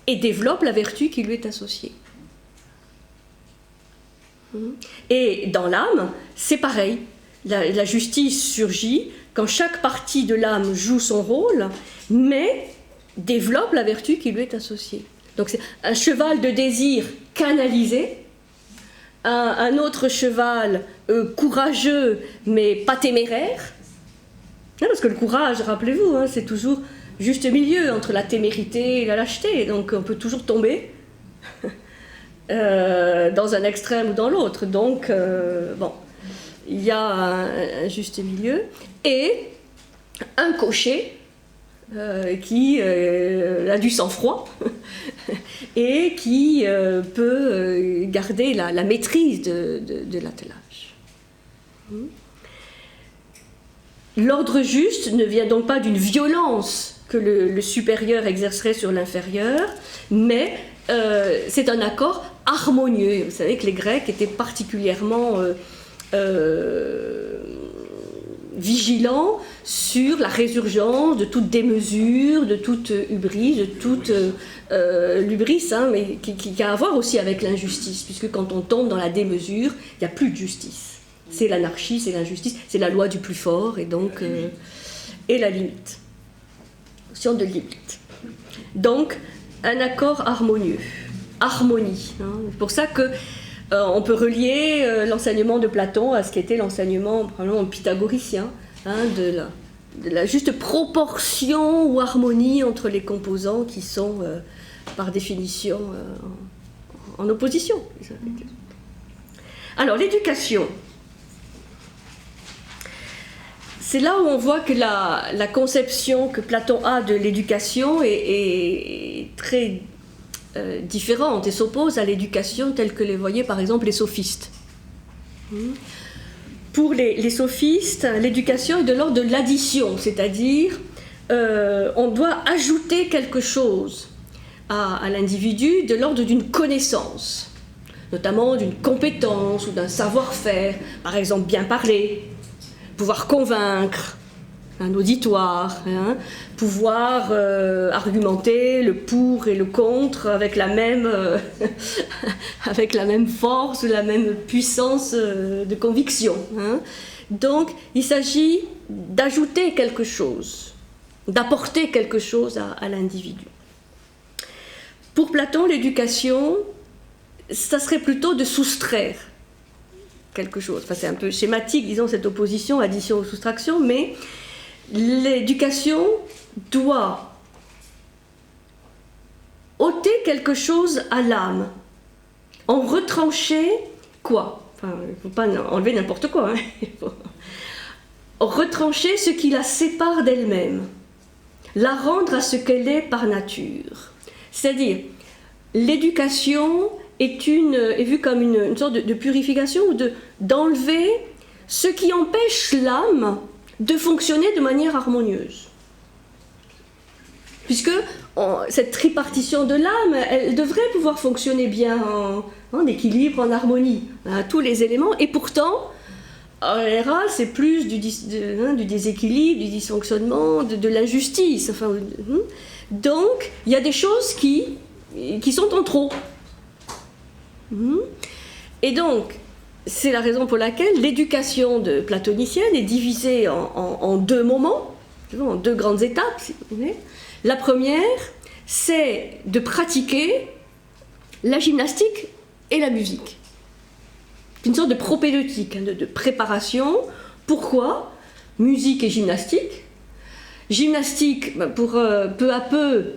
et développe la vertu qui lui est associée. Et dans l'âme, c'est pareil. La justice surgit quand chaque partie de l'âme joue son rôle, mais développe la vertu qui lui est associée. Donc c'est un cheval de désir canalisé, un autre cheval courageux mais pas téméraire. Parce que le courage, rappelez-vous, c'est toujours juste milieu entre la témérité et la lâcheté, donc on peut toujours tomber. dans un extrême ou dans l'autre. Donc, bon, il y a un juste milieu. Et un cocher qui a du sang-froid et qui peut garder la maîtrise de l'attelage. L'ordre juste ne vient donc pas d'une violence que le supérieur exercerait sur l'inférieur, mais c'est un accord harmonieux. Vous savez que les Grecs étaient particulièrement vigilants sur la résurgence de toute démesure, de toute hubris, de toute l'hubris, hein, mais qui a à voir aussi avec l'injustice, puisque quand on tombe dans la démesure, il n'y a plus de justice. C'est l'anarchie, c'est l'injustice, c'est la loi du plus fort, et donc et la limite. Notion de limite. Donc, un accord harmonieux, harmonie. Hein. C'est pour ça que on peut relier l'enseignement de Platon à ce qu'était l'enseignement probablement pythagoricien, hein, de la juste proportion ou harmonie entre les composants qui sont par définition en opposition. Alors, l'éducation. C'est là où on voit que la conception que Platon a de l'éducation est très différente et s'oppose à l'éducation telle que les voyaient par exemple les sophistes. Pour les sophistes, l'éducation est de l'ordre de l'addition, c'est-à-dire on doit ajouter quelque chose à l'individu de l'ordre d'une connaissance, notamment d'une compétence ou d'un savoir-faire, par exemple bien parler, pouvoir convaincre un auditoire, hein, pouvoir argumenter le pour et le contre avec la même force, la même puissance de conviction. Hein. Donc, il s'agit d'ajouter quelque chose, d'apporter quelque chose à l'individu. Pour Platon, l'éducation, ça serait plutôt de soustraire quelque chose. Enfin, c'est un peu schématique, disons, cette opposition, addition ou soustraction, mais l'éducation doit ôter quelque chose à l'âme, en retrancher quoi? Enfin, il ne faut pas enlever n'importe quoi, hein. Il faut retrancher ce qui la sépare d'elle-même, la rendre à ce qu'elle est par nature. C'est-à-dire, l'éducation est vue comme une sorte de purification ou d'enlever ce qui empêche l'âme de fonctionner de manière harmonieuse. Puisque cette tripartition de l'âme, elle devrait pouvoir fonctionner bien en équilibre, en harmonie, hein, tous les éléments, et pourtant, en général, c'est plus du déséquilibre, du dysfonctionnement, de l'injustice. Enfin, donc, il y a des choses qui sont en trop. Et donc, c'est la raison pour laquelle l'éducation platonicienne est divisée en deux moments, en deux grandes étapes, si vous voulez. La première, c'est de pratiquer la gymnastique et la musique. Une sorte de propédeutique, hein, de préparation. Pourquoi? Musique et gymnastique. Gymnastique, pour peu à peu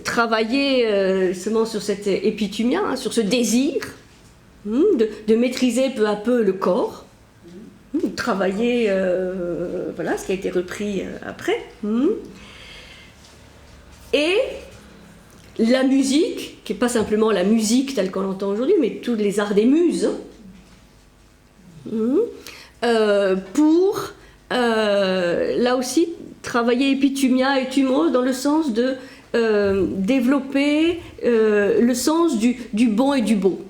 travailler justement sur cet épithumia, hein, sur ce désir, de maîtriser peu à peu le corps, travailler, voilà, ce qui a été repris après. Et la musique, qui n'est pas simplement la musique telle qu'on l'entend aujourd'hui, mais tous les arts des muses, pour, là aussi, travailler épithumia et thumos dans le sens de développer le sens du bon et du beau.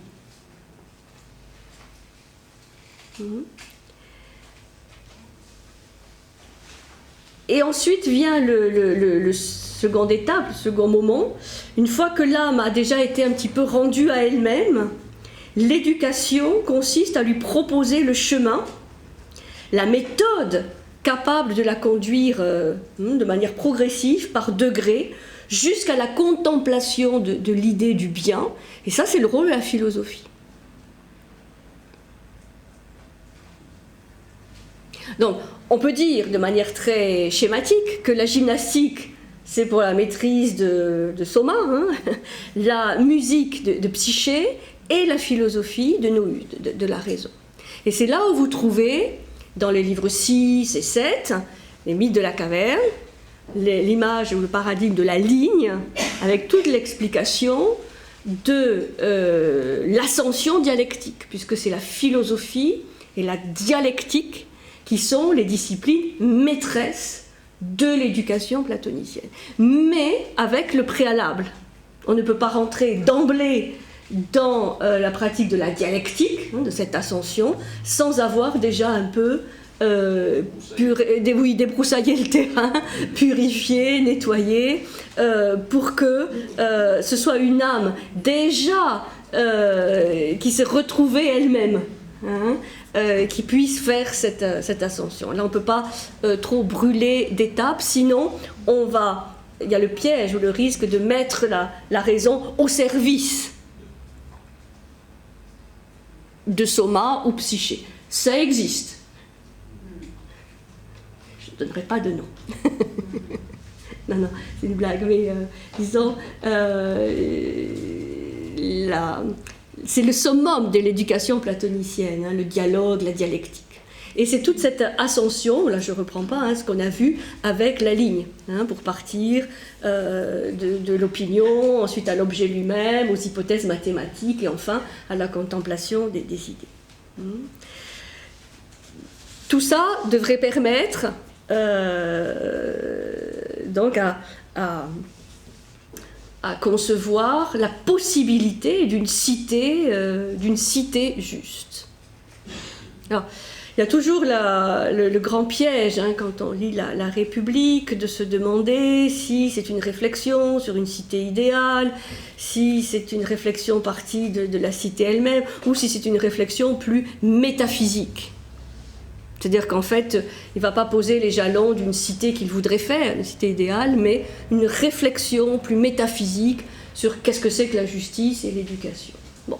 Et ensuite vient le seconde étape, le second moment. Une fois que l'âme a déjà été un petit peu rendue à elle-même, l'éducation consiste à lui proposer le chemin, la méthode capable de la conduire de manière progressive, par degrés, jusqu'à la contemplation de l'idée du bien. Et ça, c'est le rôle de la philosophie. Donc, on peut dire de manière très schématique que la gymnastique, c'est pour la maîtrise de soma, hein, la musique de Psyché et la philosophie de la raison. Et c'est là où vous trouvez, dans les livres 6 et 7, les mythes de la caverne, l'image ou le paradigme de la ligne, avec toute l'explication de l'ascension dialectique, puisque c'est la philosophie et la dialectique qui sont les disciplines maîtresses de l'éducation platonicienne. Mais avec le préalable. On ne peut pas rentrer d'emblée dans la pratique de la dialectique, hein, de cette ascension, sans avoir déjà un peu débroussaillé le terrain, purifié, nettoyé, pour que ce soit une âme déjà qui s'est retrouvée elle-même, hein, qui puisse faire cette ascension. Là, on ne peut pas trop brûler d'étapes, sinon il y a le piège ou le risque de mettre la raison au service de soma ou psyché. Ça existe. Je ne donnerai pas de nom. Non, c'est une blague, mais disons, c'est le summum de l'éducation platonicienne, hein, le dialogue, la dialectique. Et c'est toute cette ascension, là je ne reprends pas, hein, ce qu'on a vu avec la ligne, hein, pour partir de l'opinion, ensuite à l'objet lui-même, aux hypothèses mathématiques, et enfin à la contemplation des idées. Tout ça devrait permettre donc à concevoir la possibilité d'une cité juste. Alors, il y a toujours le grand piège, hein, quand on lit la République, de se demander si c'est une réflexion sur une cité idéale, si c'est une réflexion partie de la cité elle-même, ou si c'est une réflexion plus métaphysique. C'est-à-dire qu'en fait, il ne va pas poser les jalons d'une cité qu'il voudrait faire, une cité idéale, mais une réflexion plus métaphysique sur qu'est-ce que c'est que la justice et l'éducation. Bon,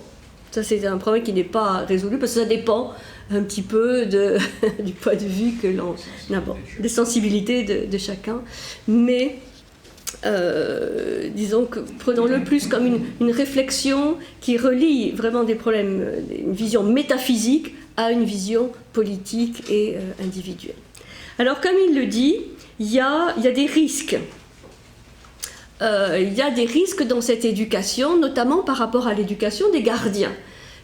ça c'est un problème qui n'est pas résolu, parce que ça dépend un petit peu du point de vue que l'on aborde, des sensibilités de chacun, mais disons que prenons-le plus comme une réflexion qui relie vraiment des problèmes, une vision métaphysique à une vision politique et individuelle. Alors, comme il le dit, il y a des risques. Il y a des risques dans cette éducation, notamment par rapport à l'éducation des gardiens.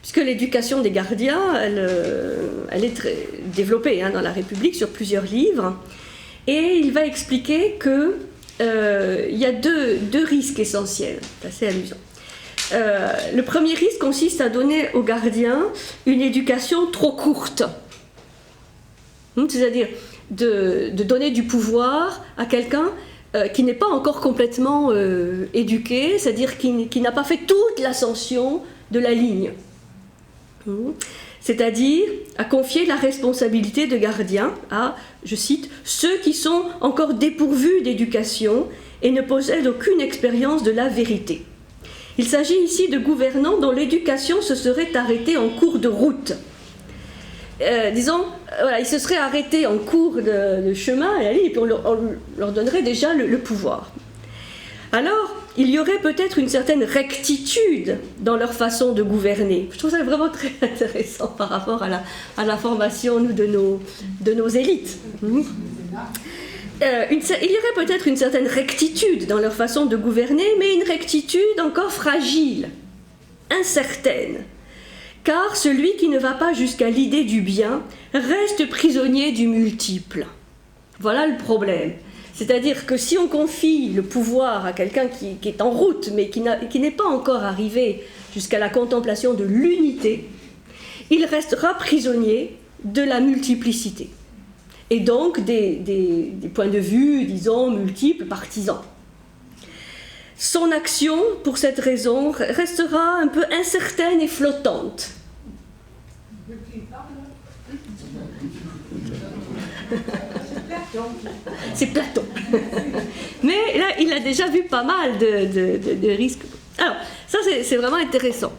Puisque l'éducation des gardiens, elle est très développée, hein, dans la République sur plusieurs livres. Et il va expliquer qu'il y a deux risques essentiels. C'est assez amusant. Le premier risque consiste à donner aux gardiens une éducation trop courte. C'est-à-dire de donner du pouvoir à quelqu'un qui n'est pas encore complètement éduqué, c'est-à-dire qui n'a pas fait toute l'ascension de la ligne. C'est-à-dire à confier la responsabilité de gardien à, je cite, ceux qui sont encore dépourvus d'éducation et ne possèdent aucune expérience de la vérité. Il s'agit ici de gouvernants dont l'éducation se serait arrêtée en cours de route. Disons, voilà, ils se seraient arrêtés en cours de chemin, et puis on leur donnerait déjà le pouvoir. Alors, il y aurait peut-être une certaine rectitude dans leur façon de gouverner. Je trouve ça vraiment très intéressant par rapport à la formation, nous, de nos élites. Il y aurait peut-être une certaine rectitude dans leur façon de gouverner, mais une rectitude encore fragile, incertaine, car celui qui ne va pas jusqu'à l'idée du bien reste prisonnier du multiple. Voilà le problème. C'est-à-dire que si on confie le pouvoir à quelqu'un qui est en route, mais qui n'est pas encore arrivé jusqu'à la contemplation de l'unité, il restera prisonnier de la multiplicité. Et donc des points de vue, disons, multiples, partisans. Son action, pour cette raison, restera un peu incertaine et flottante. C'est Platon. Mais là, il a déjà vu pas mal de risques. Alors, ça, c'est vraiment intéressant.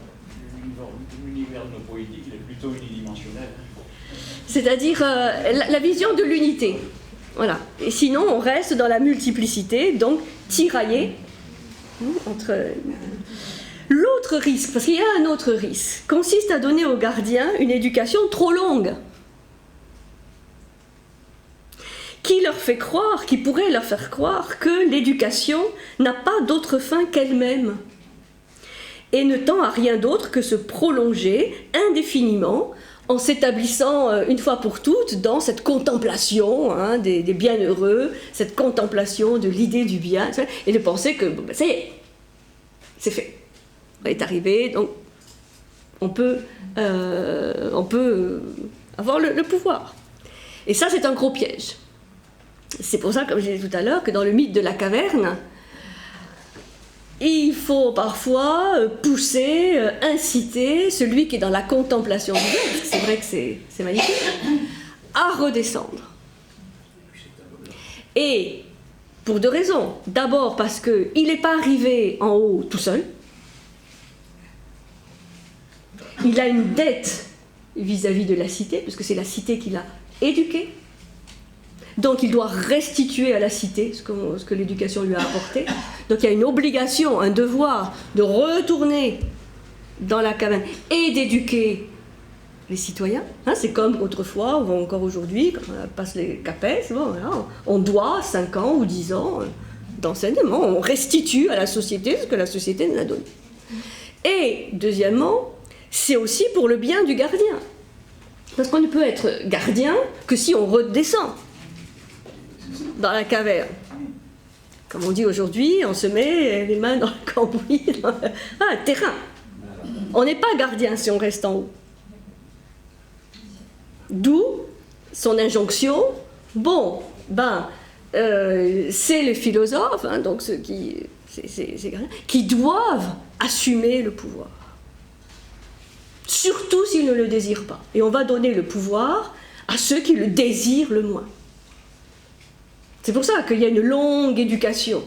L'univers de nos poétiques, il est plutôt unidimensionnel. C'est-à-dire la vision de l'unité. Voilà. Et sinon, on reste dans la multiplicité, donc tiraillé entre... L'autre risque, parce qu'il y a un autre risque, consiste à donner aux gardiens une éducation trop longue, qui pourrait leur faire croire que l'éducation n'a pas d'autre fin qu'elle-même, et ne tend à rien d'autre que se prolonger indéfiniment en s'établissant une fois pour toutes dans cette contemplation des bienheureux, cette contemplation de l'idée du bien, et de penser que ça y est, c'est fait, on est arrivé, donc on peut avoir le pouvoir. Et ça, c'est un gros piège. C'est pour ça, comme je disais tout à l'heure, que dans le mythe de la caverne, il faut parfois pousser, inciter celui qui est dans la contemplation du bien, parce que c'est vrai que c'est magnifique, à redescendre. Et pour deux raisons. D'abord parce qu'il n'est pas arrivé en haut tout seul. Il a une dette vis-à-vis de la cité, parce que c'est la cité qui l'a éduqué. Donc il doit restituer à la cité ce que l'éducation lui a apporté. Donc il y a une obligation, un devoir de retourner dans la caverne et d'éduquer les citoyens. C'est comme autrefois, ou encore aujourd'hui, quand on passe les CAPES, on doit 5 ans ou 10 ans d'enseignement, on restitue à la société ce que la société nous a donné. Et deuxièmement, c'est aussi pour le bien du gardien. Parce qu'on ne peut être gardien que si on redescend dans la caverne. Comme on dit aujourd'hui, on se met les mains dans le cambouis, dans le terrain. On n'est pas gardien si on reste en haut. D'où son injonction. Bon, c'est les philosophes, donc ceux qui doivent assumer le pouvoir. Surtout s'ils ne le désirent pas. Et on va donner le pouvoir à ceux qui le désirent le moins. C'est pour ça qu'il y a une longue éducation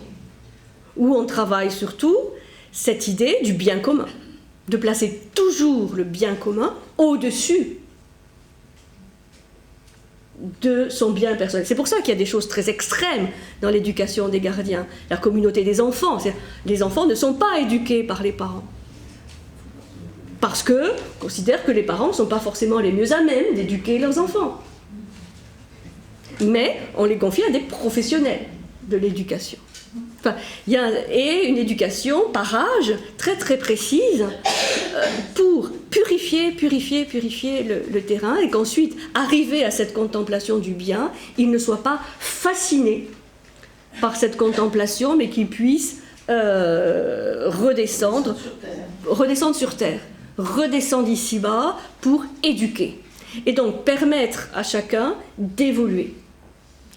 où on travaille surtout cette idée du bien commun, de placer toujours le bien commun au-dessus de son bien personnel. C'est pour ça qu'il y a des choses très extrêmes dans l'éducation des gardiens. La communauté des enfants, les enfants ne sont pas éduqués par les parents. Parce qu'on considère que les parents ne sont pas forcément les mieux à même d'éduquer leurs enfants. Mais on les confie à des professionnels de l'éducation. Et une éducation par âge très très précise pour purifier le terrain, et qu'ensuite, arrivé à cette contemplation du bien, il ne soit pas fasciné par cette contemplation, mais qu'il puisse redescendre sur terre, redescendre ici-bas pour éduquer. Et donc permettre à chacun d'évoluer.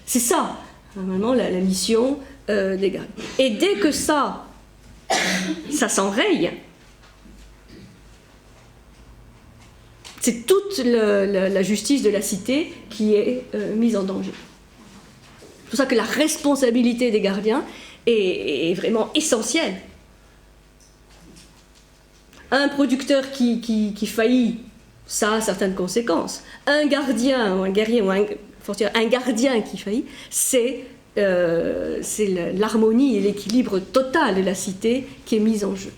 C'est ça, normalement, la mission des gardiens. Et dès que ça s'enraye, c'est toute la justice de la cité qui est mise en danger. C'est pour ça que la responsabilité des gardiens est vraiment essentielle. Un producteur qui faillit, ça a certaines conséquences. Un gardien ou un guerrier ou un gardien qui faillit, c'est l'harmonie et l'équilibre total de la cité qui est mise en jeu.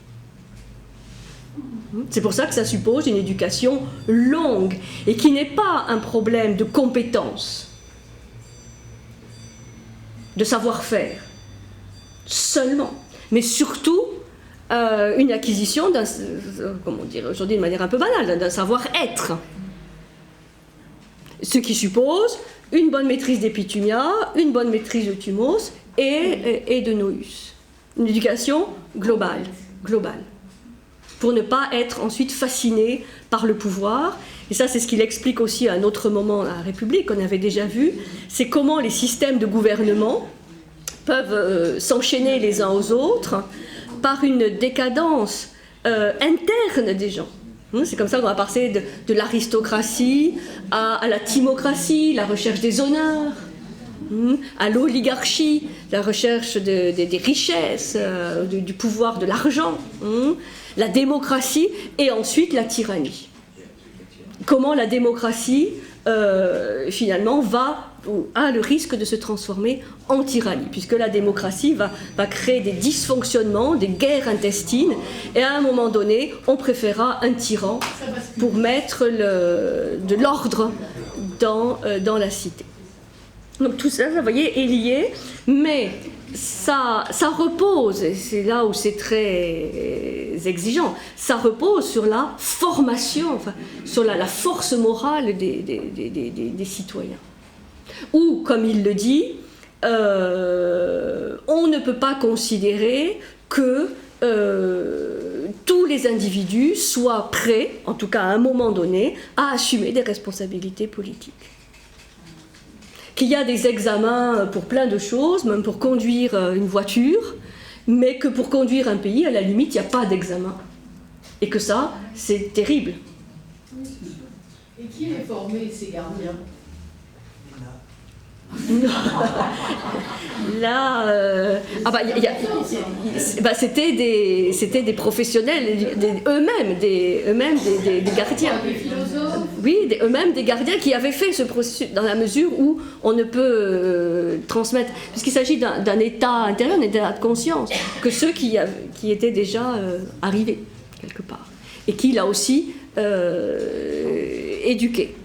C'est pour ça que ça suppose une éducation longue et qui n'est pas un problème de compétence, de savoir-faire seulement, mais surtout une acquisition d'un, comment dire aujourd'hui de manière un peu banale, d'un savoir-être. Ce qui suppose une bonne maîtrise d'Epitumia, une bonne maîtrise de Thumos et de Nous. Une éducation globale, pour ne pas être ensuite fasciné par le pouvoir. Et ça, c'est ce qu'il explique aussi à un autre moment à la République, qu'on avait déjà vu, c'est comment les systèmes de gouvernement peuvent s'enchaîner les uns aux autres par une décadence interne des gens. C'est comme ça qu'on va passer de l'aristocratie à la timocratie, la recherche des honneurs, à l'oligarchie, la recherche des richesses, du pouvoir, de l'argent, la démocratie et ensuite la tyrannie. Comment la démocratie finalement va a le risque de se transformer en tyrannie, puisque la démocratie va créer des dysfonctionnements, des guerres intestines, et à un moment donné, on préférera un tyran pour mettre de l'ordre dans la cité. Donc tout ça, vous voyez, est lié, mais ça repose, et c'est là où c'est très exigeant, ça repose sur la formation, enfin, sur la force morale des citoyens. Ou, comme il le dit, on ne peut pas considérer que tous les individus soient prêts, en tout cas à un moment donné, à assumer des responsabilités politiques. Qu'il y a des examens pour plein de choses, même pour conduire une voiture, mais que pour conduire un pays, à la limite, il n'y a pas d'examen. Et que ça, c'est terrible. Et qui est formé, ces gardiens ? Là, c'était des professionnels, eux-mêmes des gardiens. Des philosophes ? Oui, eux-mêmes des gardiens qui avaient fait ce processus, dans la mesure où on ne peut transmettre, puisqu'il s'agit d'un état intérieur, d'un état de conscience, que ceux qui étaient déjà arrivés quelque part, et qui là aussi éduquaient.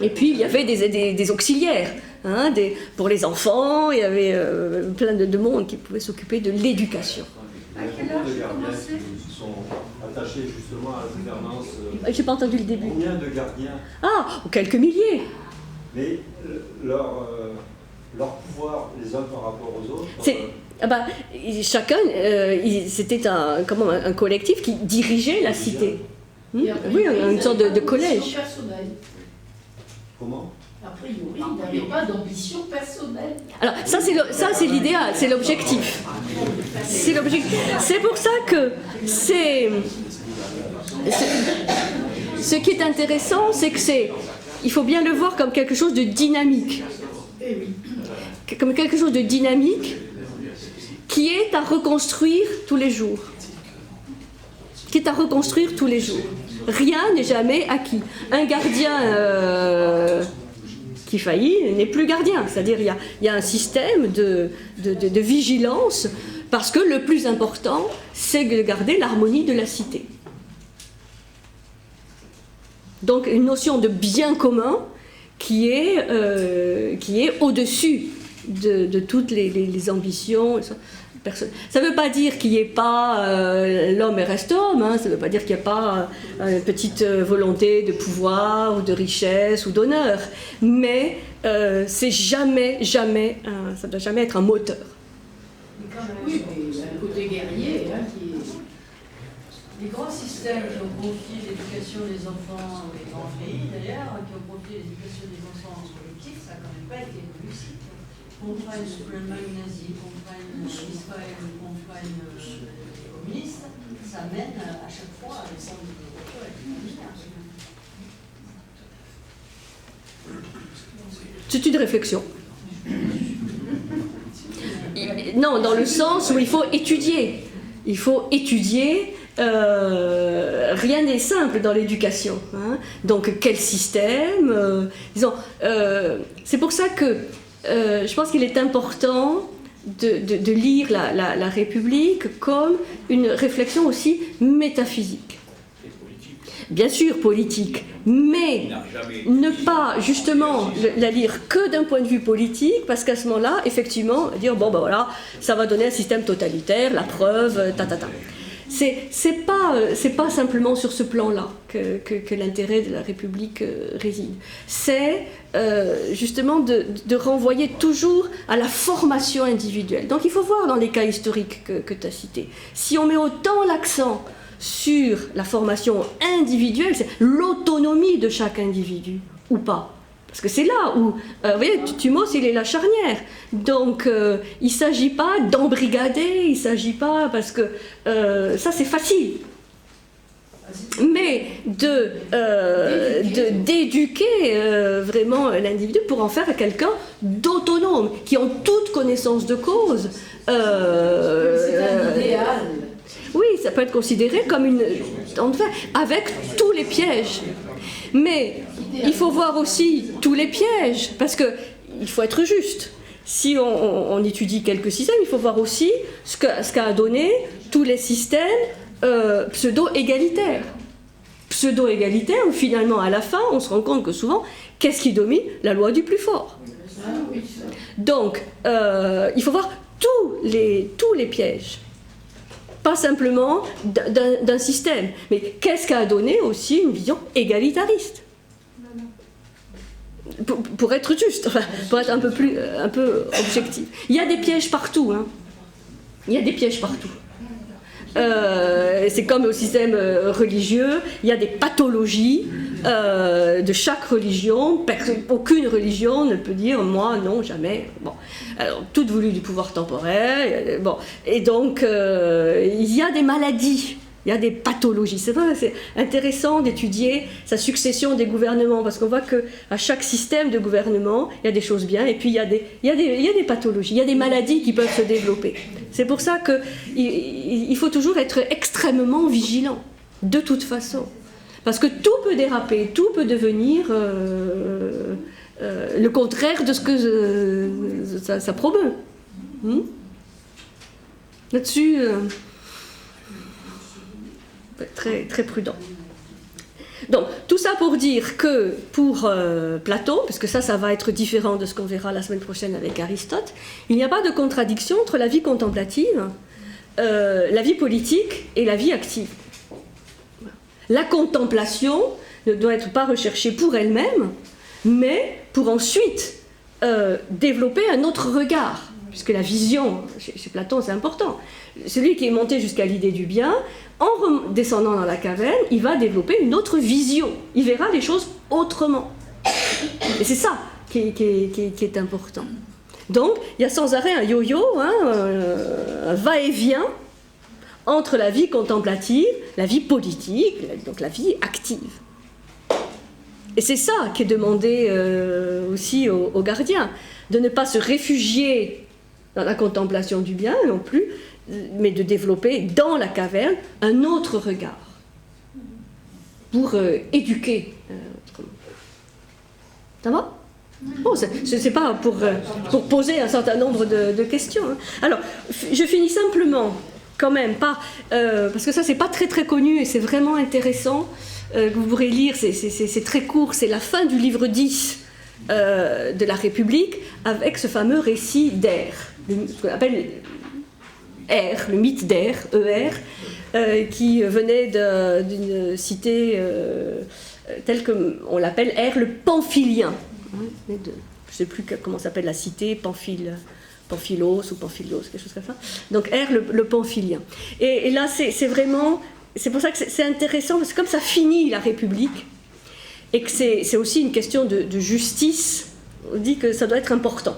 Et puis il y avait des auxiliaires. Pour les enfants, il y avait plein de monde qui pouvait s'occuper de l'éducation. À quel âge qui sont attachés justement à la gouvernance. J'ai pas entendu le début. Combien de gardiens? Ah, quelques milliers. Mais leur pouvoir les uns par rapport aux autres. Chacun, c'était un collectif qui dirigeait la cité. Oui, une sorte de collège. Comment? A priori, il n'avait pas d'ambition personnelle. Alors, ça c'est l'idéal, c'est l'objectif. C'est l'objectif. C'est pour ça que ce qui est intéressant, c'est que il faut bien le voir comme quelque chose de dynamique. Comme quelque chose de dynamique qui est à reconstruire tous les jours. Rien n'est jamais acquis. Un gardien qui faillit n'est plus gardien. C'est-à-dire il y a un système de vigilance parce que le plus important, c'est de garder l'harmonie de la cité. Donc une notion de bien commun qui est au-dessus de toutes les ambitions. Ça ne veut pas dire qu'il n'y ait pas l'homme et reste homme, ça ne veut pas dire qu'il n'y a pas une petite volonté de pouvoir ou de richesse ou d'honneur, mais c'est jamais, ça ne doit jamais être un moteur. Oui, mais il y a un côté guerrier qui est... Les grands systèmes qui ont confié l'éducation des enfants, les grands pays d'ailleurs, qui ont confié l'éducation des enfants en collectif, ça n'a quand même pas été réussi. Qu'on prenne l'Allemagne nazie, qu'on prenne Israël, qu'on prenne les communistes, ça mène à chaque fois à des centres de développement extraordinaires. C'est une réflexion. Non, dans le sens où il faut étudier. Rien n'est simple dans l'éducation. Donc quel système disons, c'est pour ça que je pense qu'il est important de lire la République comme une réflexion aussi métaphysique. Bien sûr politique, mais ne pas justement la lire que d'un point de vue politique, parce qu'à ce moment-là, effectivement, dire voilà, ça va donner un système totalitaire, la preuve, C'est pas simplement sur ce plan-là que l'intérêt de la République réside. C'est justement de renvoyer toujours à la formation individuelle. Donc il faut voir dans les cas historiques que tu as cités. Si on met autant l'accent sur la formation individuelle, c'est l'autonomie de chaque individu, ou pas. Parce que c'est là où, vous voyez, Thumos, il est la charnière. Donc, il ne s'agit pas d'embrigader, il ne s'agit pas, parce que ça, c'est facile. Mais d'éduquer vraiment l'individu pour en faire quelqu'un d'autonome, qui en toute connaissance de cause. C'est un idéal. Oui, ça peut être considéré comme une... Enfin, avec tous les pièges. Mais il faut voir aussi tous les pièges, parce que il faut être juste. Si on étudie quelques systèmes, il faut voir aussi ce qu'a donné tous les systèmes pseudo-égalitaires. Pseudo-égalitaires, où finalement, à la fin, on se rend compte que souvent, qu'est-ce qui domine? La loi du plus fort. Donc, il faut voir tous les pièges. Pas simplement d'un système, mais qu'est-ce qu'a donné aussi une vision égalitariste? Pour être juste, enfin, pour être un peu objectif. Il y a des pièges partout. Hein. Il y a des pièges partout. C'est comme au système religieux, il y a des pathologies de chaque religion. Aucune religion ne peut dire moi, non, jamais. Bon. Alors, toutes voulues du pouvoir temporel. Bon. Et donc, il y a des maladies. Il y a des pathologies. C'est vrai, c'est intéressant d'étudier sa succession des gouvernements, parce qu'on voit qu'à chaque système de gouvernement, il y a des choses bien, et puis il y a des pathologies, il y a des maladies qui peuvent se développer. C'est pour ça qu'il faut toujours être extrêmement vigilant, de toute façon. Parce que tout peut déraper, tout peut devenir le contraire de ce que ça promeut. Là-dessus... très, très prudent. Donc, tout ça pour dire que pour Platon, parce que ça va être différent de ce qu'on verra la semaine prochaine avec Aristote, il n'y a pas de contradiction entre la vie contemplative, la vie politique et la vie active. La contemplation ne doit être pas recherchée pour elle-même, mais pour ensuite développer un autre regard, puisque la vision, chez Platon, c'est important. Celui qui est monté jusqu'à l'idée du bien, en descendant dans la caverne, il va développer une autre vision. Il verra les choses autrement. Et c'est ça qui est important. Donc, il y a sans arrêt un yo-yo, un va-et-vient entre la vie contemplative, la vie politique, donc la vie active. Et c'est ça qui est demandé aussi aux gardiens, de ne pas se réfugier dans la contemplation du bien non plus, mais de développer dans la caverne un autre regard pour éduquer autrement. Ça va? Bon, c'est pas pour poser un certain nombre de questions. Hein. Alors, je finis simplement, quand même, parce que ça, c'est pas très très connu et c'est vraiment intéressant, que vous pourrez lire, c'est très court, c'est la fin du livre 10 de la République, avec ce fameux récit d'Air, ce qu'on appelle R, le mythe d'Air, ER, qui venait d'une cité telle qu'on l'appelle Air le Pamphilien. Je ne sais plus comment s'appelle la cité, Pamphilos ou Pamphilos, quelque chose comme ça. Donc Air le Pamphilien. Et là, c'est vraiment... C'est pour ça que c'est intéressant, parce que comme ça finit la République, et que c'est aussi une question de justice, on dit que ça doit être important.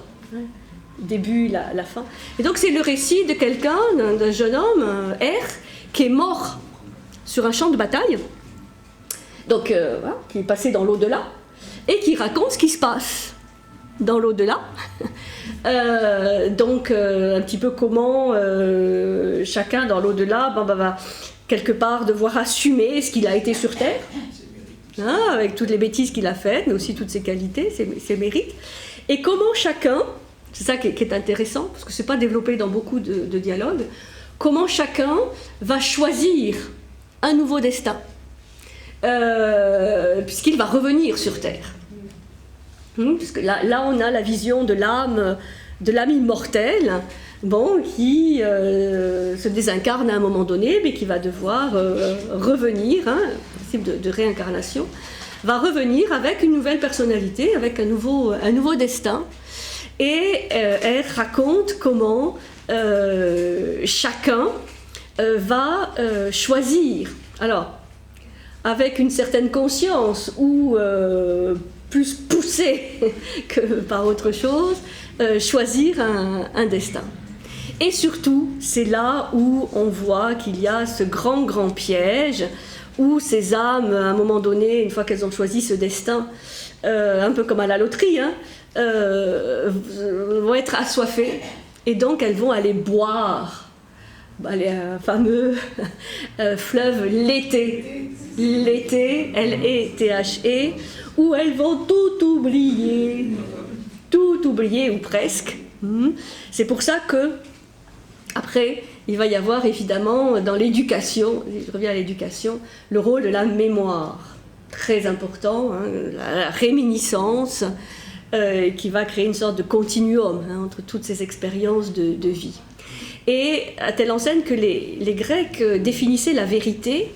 Début, la fin. Et donc c'est le récit de quelqu'un, d'un jeune homme, R, qui est mort sur un champ de bataille, donc voilà, qui est passé dans l'au-delà, et qui raconte ce qui se passe dans l'au-delà. Donc un petit peu comment chacun dans l'au-delà va quelque part devoir assumer ce qu'il a été sur Terre, hein, avec toutes les bêtises qu'il a faites, mais aussi toutes ses qualités, ses mérites, et comment chacun, c'est ça qui est intéressant, parce que ce n'est pas développé dans beaucoup de dialogues, comment chacun va choisir un nouveau destin, puisqu'il va revenir sur Terre. Parce que là, on a la vision de l'âme immortelle, qui se désincarne à un moment donné, mais qui va devoir revenir, le principe de réincarnation, va revenir avec une nouvelle personnalité, avec un nouveau destin. Et elle raconte comment chacun va choisir, alors avec une certaine conscience ou plus poussée que par autre chose, choisir un destin. Et surtout, c'est là où on voit qu'il y a ce grand piège, où ces âmes, à un moment donné, une fois qu'elles ont choisi ce destin, un peu comme à la loterie, vont être assoiffées, et donc elles vont aller boire les fameux fleuve l'été, L-E-T-H-E, où elles vont tout oublier, tout oublié ou presque. C'est pour ça que, après, il va y avoir évidemment dans l'éducation, je reviens à l'éducation, le rôle de la mémoire, très important, hein, la réminiscence, qui va créer une sorte de continuum entre toutes ces expériences de vie. Et à telle enseigne que les Grecs définissaient la vérité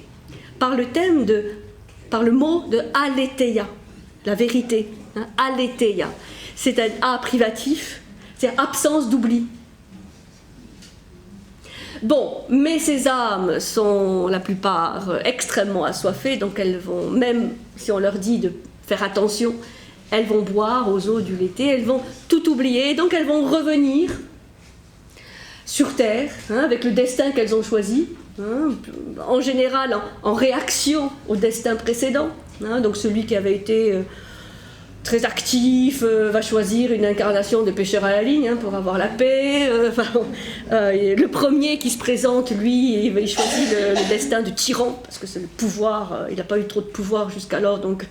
par le mot de aletheia, la vérité, hein, aletheia. C'est un A privatif, c'est absence d'oubli. Bon, mais ces âmes sont la plupart extrêmement assoiffées, donc elles vont, même si on leur dit de faire attention, elles vont boire aux eaux du Léthé, elles vont tout oublier, donc elles vont revenir sur Terre, hein, avec le destin qu'elles ont choisi, hein, en général en réaction au destin précédent. Hein, donc celui qui avait été très actif va choisir une incarnation de pêcheur à la ligne, hein, pour avoir la paix. Le premier qui se présente, lui, il choisit le destin de tyran, parce que c'est le pouvoir, il n'a pas eu trop de pouvoir jusqu'alors, donc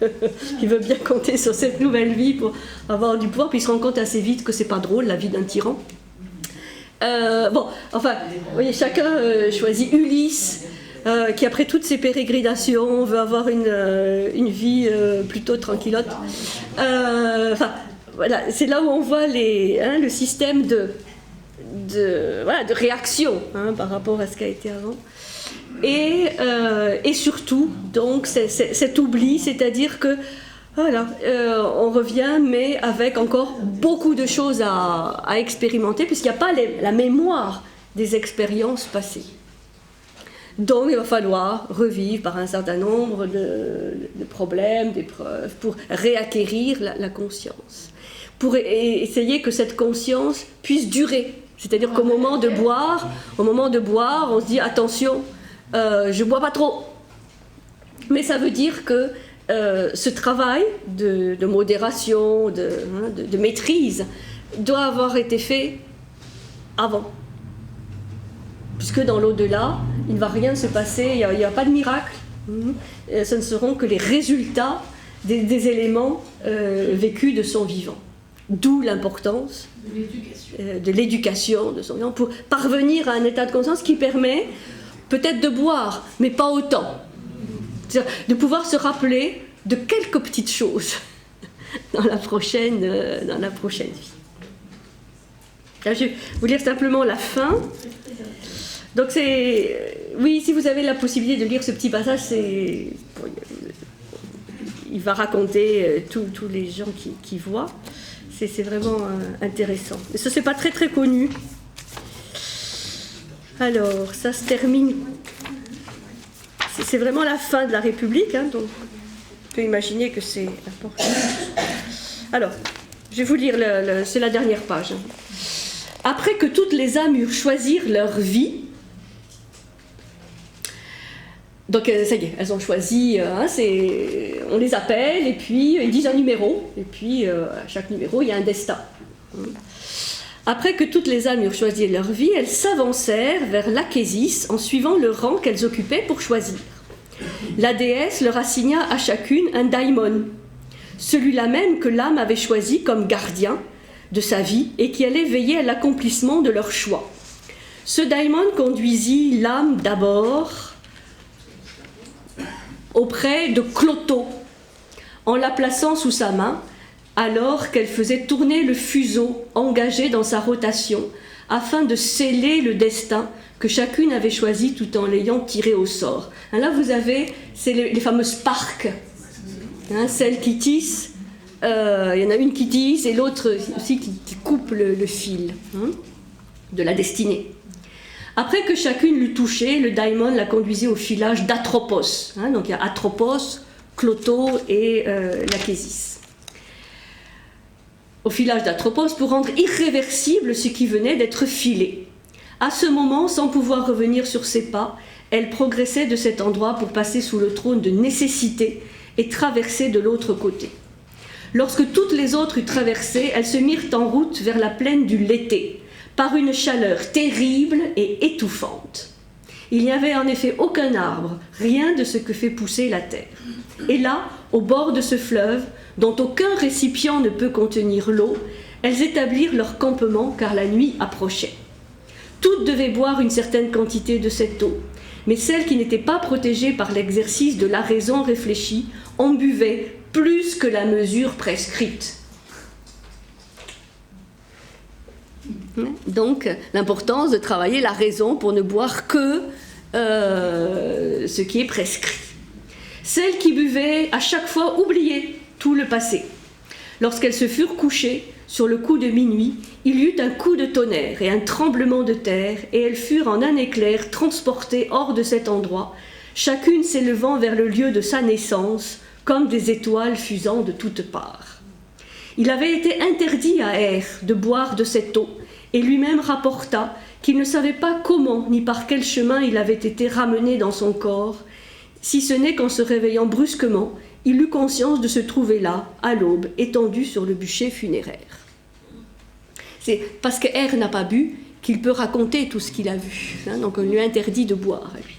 il veut bien compter sur cette nouvelle vie pour avoir du pouvoir, puis il se rend compte assez vite que c'est pas drôle, la vie d'un tyran. Bon, enfin, vous voyez, chacun choisit Ulysse, qui après toutes ses pérégrinations veut avoir une vie plutôt tranquillote. Enfin, voilà, c'est là où on voit le système de réaction, hein, par rapport à ce qui a été avant. Et surtout, donc, cet oubli, c'est-à-dire que voilà, on revient, mais avec encore beaucoup de choses à expérimenter, puisqu'il n'y a pas la mémoire des expériences passées. Donc il va falloir revivre par un certain nombre de problèmes, d'épreuves, pour réacquérir la conscience, pour essayer que cette conscience puisse durer. C'est-à-dire qu'au moment de boire, on se dit attention, je ne bois pas trop. Mais ça veut dire que ce travail de modération, de maîtrise, doit avoir été fait avant. Puisque dans l'au-delà, il ne va rien se passer, il n'y a pas de miracle. Ce ne seront que les résultats des éléments vécus de son vivant. D'où l'importance de l'éducation de son vivant, pour parvenir à un état de conscience qui permet peut-être de boire, mais pas autant. C'est-à-dire de pouvoir se rappeler de quelques petites choses dans la prochaine vie. Là, je vais vous lire simplement la fin. Donc oui, si vous avez la possibilité de lire ce petit passage, il va raconter tous les gens qui voient. C'est vraiment intéressant. Mais ça, c'est pas très très connu. Alors, ça se termine. C'est vraiment la fin de la République, hein, donc on peut imaginer que c'est important. Alors, je vais vous lire, c'est la dernière page. Après que toutes les âmes eurent choisi leur vie, donc ça y est, elles ont choisi, on les appelle, et puis ils disent un numéro, et puis à chaque numéro, il y a un destin. Après que toutes les âmes eurent choisi leur vie, elles s'avancèrent vers l'Achésis en suivant le rang qu'elles occupaient pour choisir. La déesse leur assigna à chacune un daimon, celui-là même que l'âme avait choisi comme gardien de sa vie et qui allait veiller à l'accomplissement de leur choix. Ce daimon conduisit l'âme d'abord auprès de Cloto, en la plaçant sous sa main, alors qu'elle faisait tourner le fuseau engagé dans sa rotation, afin de sceller le destin que chacune avait choisi tout en l'ayant tiré au sort. Là, vous avez, c'est les fameuses parques, celles qui tissent, il y en a une qui tisse et l'autre aussi qui coupe le fil de la destinée. Après que chacune l'eut touchée, le daimon la conduisait au filage d'Atropos. Donc il y a Atropos, Cloto et l'Achésis. Au filage d'Atropos pour rendre irréversible ce qui venait d'être filé. À ce moment, sans pouvoir revenir sur ses pas, elle progressait de cet endroit pour passer sous le trône de nécessité et traverser de l'autre côté. Lorsque toutes les autres eurent traversé, elles se mirent en route vers la plaine du Léthé, par une chaleur terrible et étouffante. Il n'y avait en effet aucun arbre, rien de ce que fait pousser la terre. Et là, au bord de ce fleuve, dont aucun récipient ne peut contenir l'eau, elles établirent leur campement car la nuit approchait. Toutes devaient boire une certaine quantité de cette eau, mais celles qui n'étaient pas protégées par l'exercice de la raison réfléchie en buvaient plus que la mesure prescrite. Donc, l'importance de travailler la raison pour ne boire que ce qui est prescrit. Celles qui buvaient à chaque fois oubliaient tout le passé. Lorsqu'elles se furent couchées, sur le coup de minuit, il y eut un coup de tonnerre et un tremblement de terre, et elles furent en un éclair transportées hors de cet endroit, chacune s'élevant vers le lieu de sa naissance, comme des étoiles fusant de toutes parts. Il avait été interdit à Er de boire de cette eau, et lui-même rapporta qu'il ne savait pas comment ni par quel chemin il avait été ramené dans son corps, si ce n'est qu'en se réveillant brusquement, il eut conscience de se trouver là, à l'aube, étendu sur le bûcher funéraire. C'est parce que Er n'a pas bu qu'il peut raconter tout ce qu'il a vu, donc on lui interdit de boire à lui.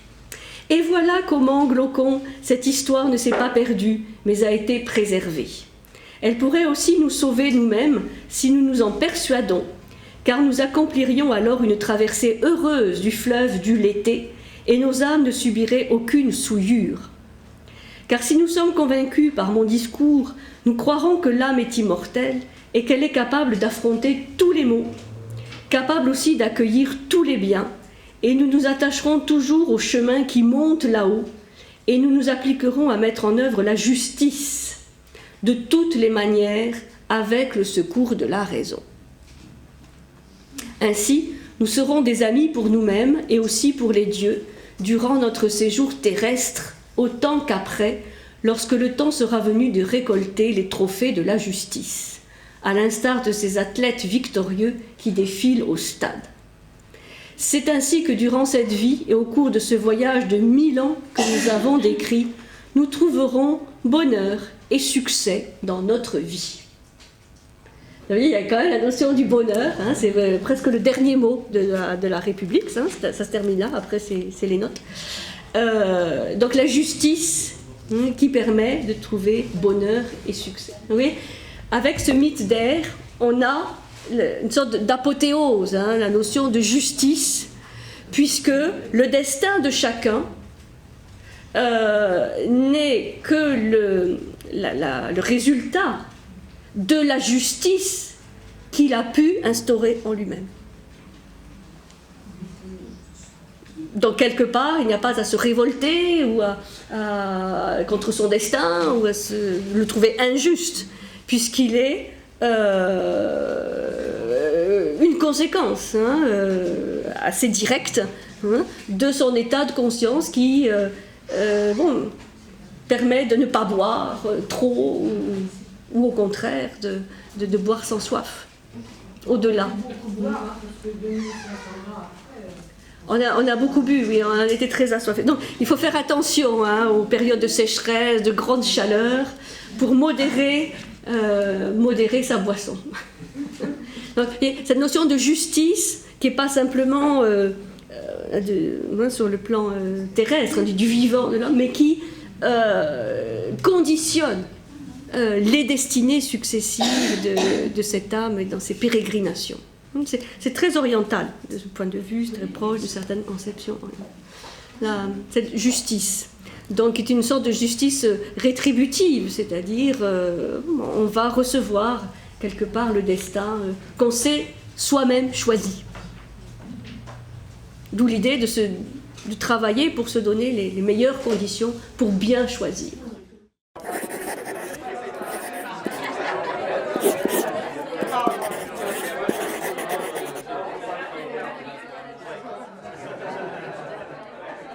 Et voilà comment, Glaucon, cette histoire ne s'est pas perdue, mais a été préservée. Elle pourrait aussi nous sauver nous-mêmes si nous nous en persuadons, car nous accomplirions alors une traversée heureuse du fleuve du Léthé, et nos âmes ne subiraient aucune souillure. Car si nous sommes convaincus par mon discours, nous croirons que l'âme est immortelle et qu'elle est capable d'affronter tous les maux, capable aussi d'accueillir tous les biens, et nous nous attacherons toujours au chemin qui monte là-haut, et nous nous appliquerons à mettre en œuvre la justice de toutes les manières avec le secours de la raison. Ainsi, nous serons des amis pour nous-mêmes et aussi pour les dieux durant notre séjour terrestre, autant qu'après, lorsque le temps sera venu de récolter les trophées de la justice, à l'instar de ces athlètes victorieux qui défilent au stade. C'est ainsi que durant cette vie et au cours de ce voyage de 1000 ans que nous avons décrit, nous trouverons bonheur et succès dans notre vie. Vous voyez, il y a quand même la notion du bonheur, c'est presque le dernier mot de la République, ça se termine là, après c'est les notes. Donc la justice qui permet de trouver bonheur et succès. Vous voyez, avec ce mythe d'Er, on a une sorte d'apothéose, la notion de justice, puisque le destin de chacun n'est que le résultat de la justice qu'il a pu instaurer en lui-même. Donc quelque part, il n'y a pas à se révolter ou contre son destin ou à le trouver injuste, puisqu'il est une conséquence assez directe de son état de conscience qui permet de ne pas boire trop ou au contraire de boire sans soif, au-delà. On a beaucoup bu, oui, on a été très assoiffés. Donc il faut faire attention aux périodes de sécheresse, de grande chaleur, pour modérer sa boisson. Donc, cette notion de justice, qui n'est pas simplement sur le plan terrestre, du vivant de l'homme, mais qui conditionne les destinées successives de cette âme dans ses pérégrinations. C'est très oriental de ce point de vue, c'est très proche de certaines conceptions. Cette justice, donc, est une sorte de justice rétributive, c'est-à-dire on va recevoir quelque part le destin qu'on s'est soi-même choisi. D'où l'idée de travailler pour se donner les meilleures conditions pour bien choisir.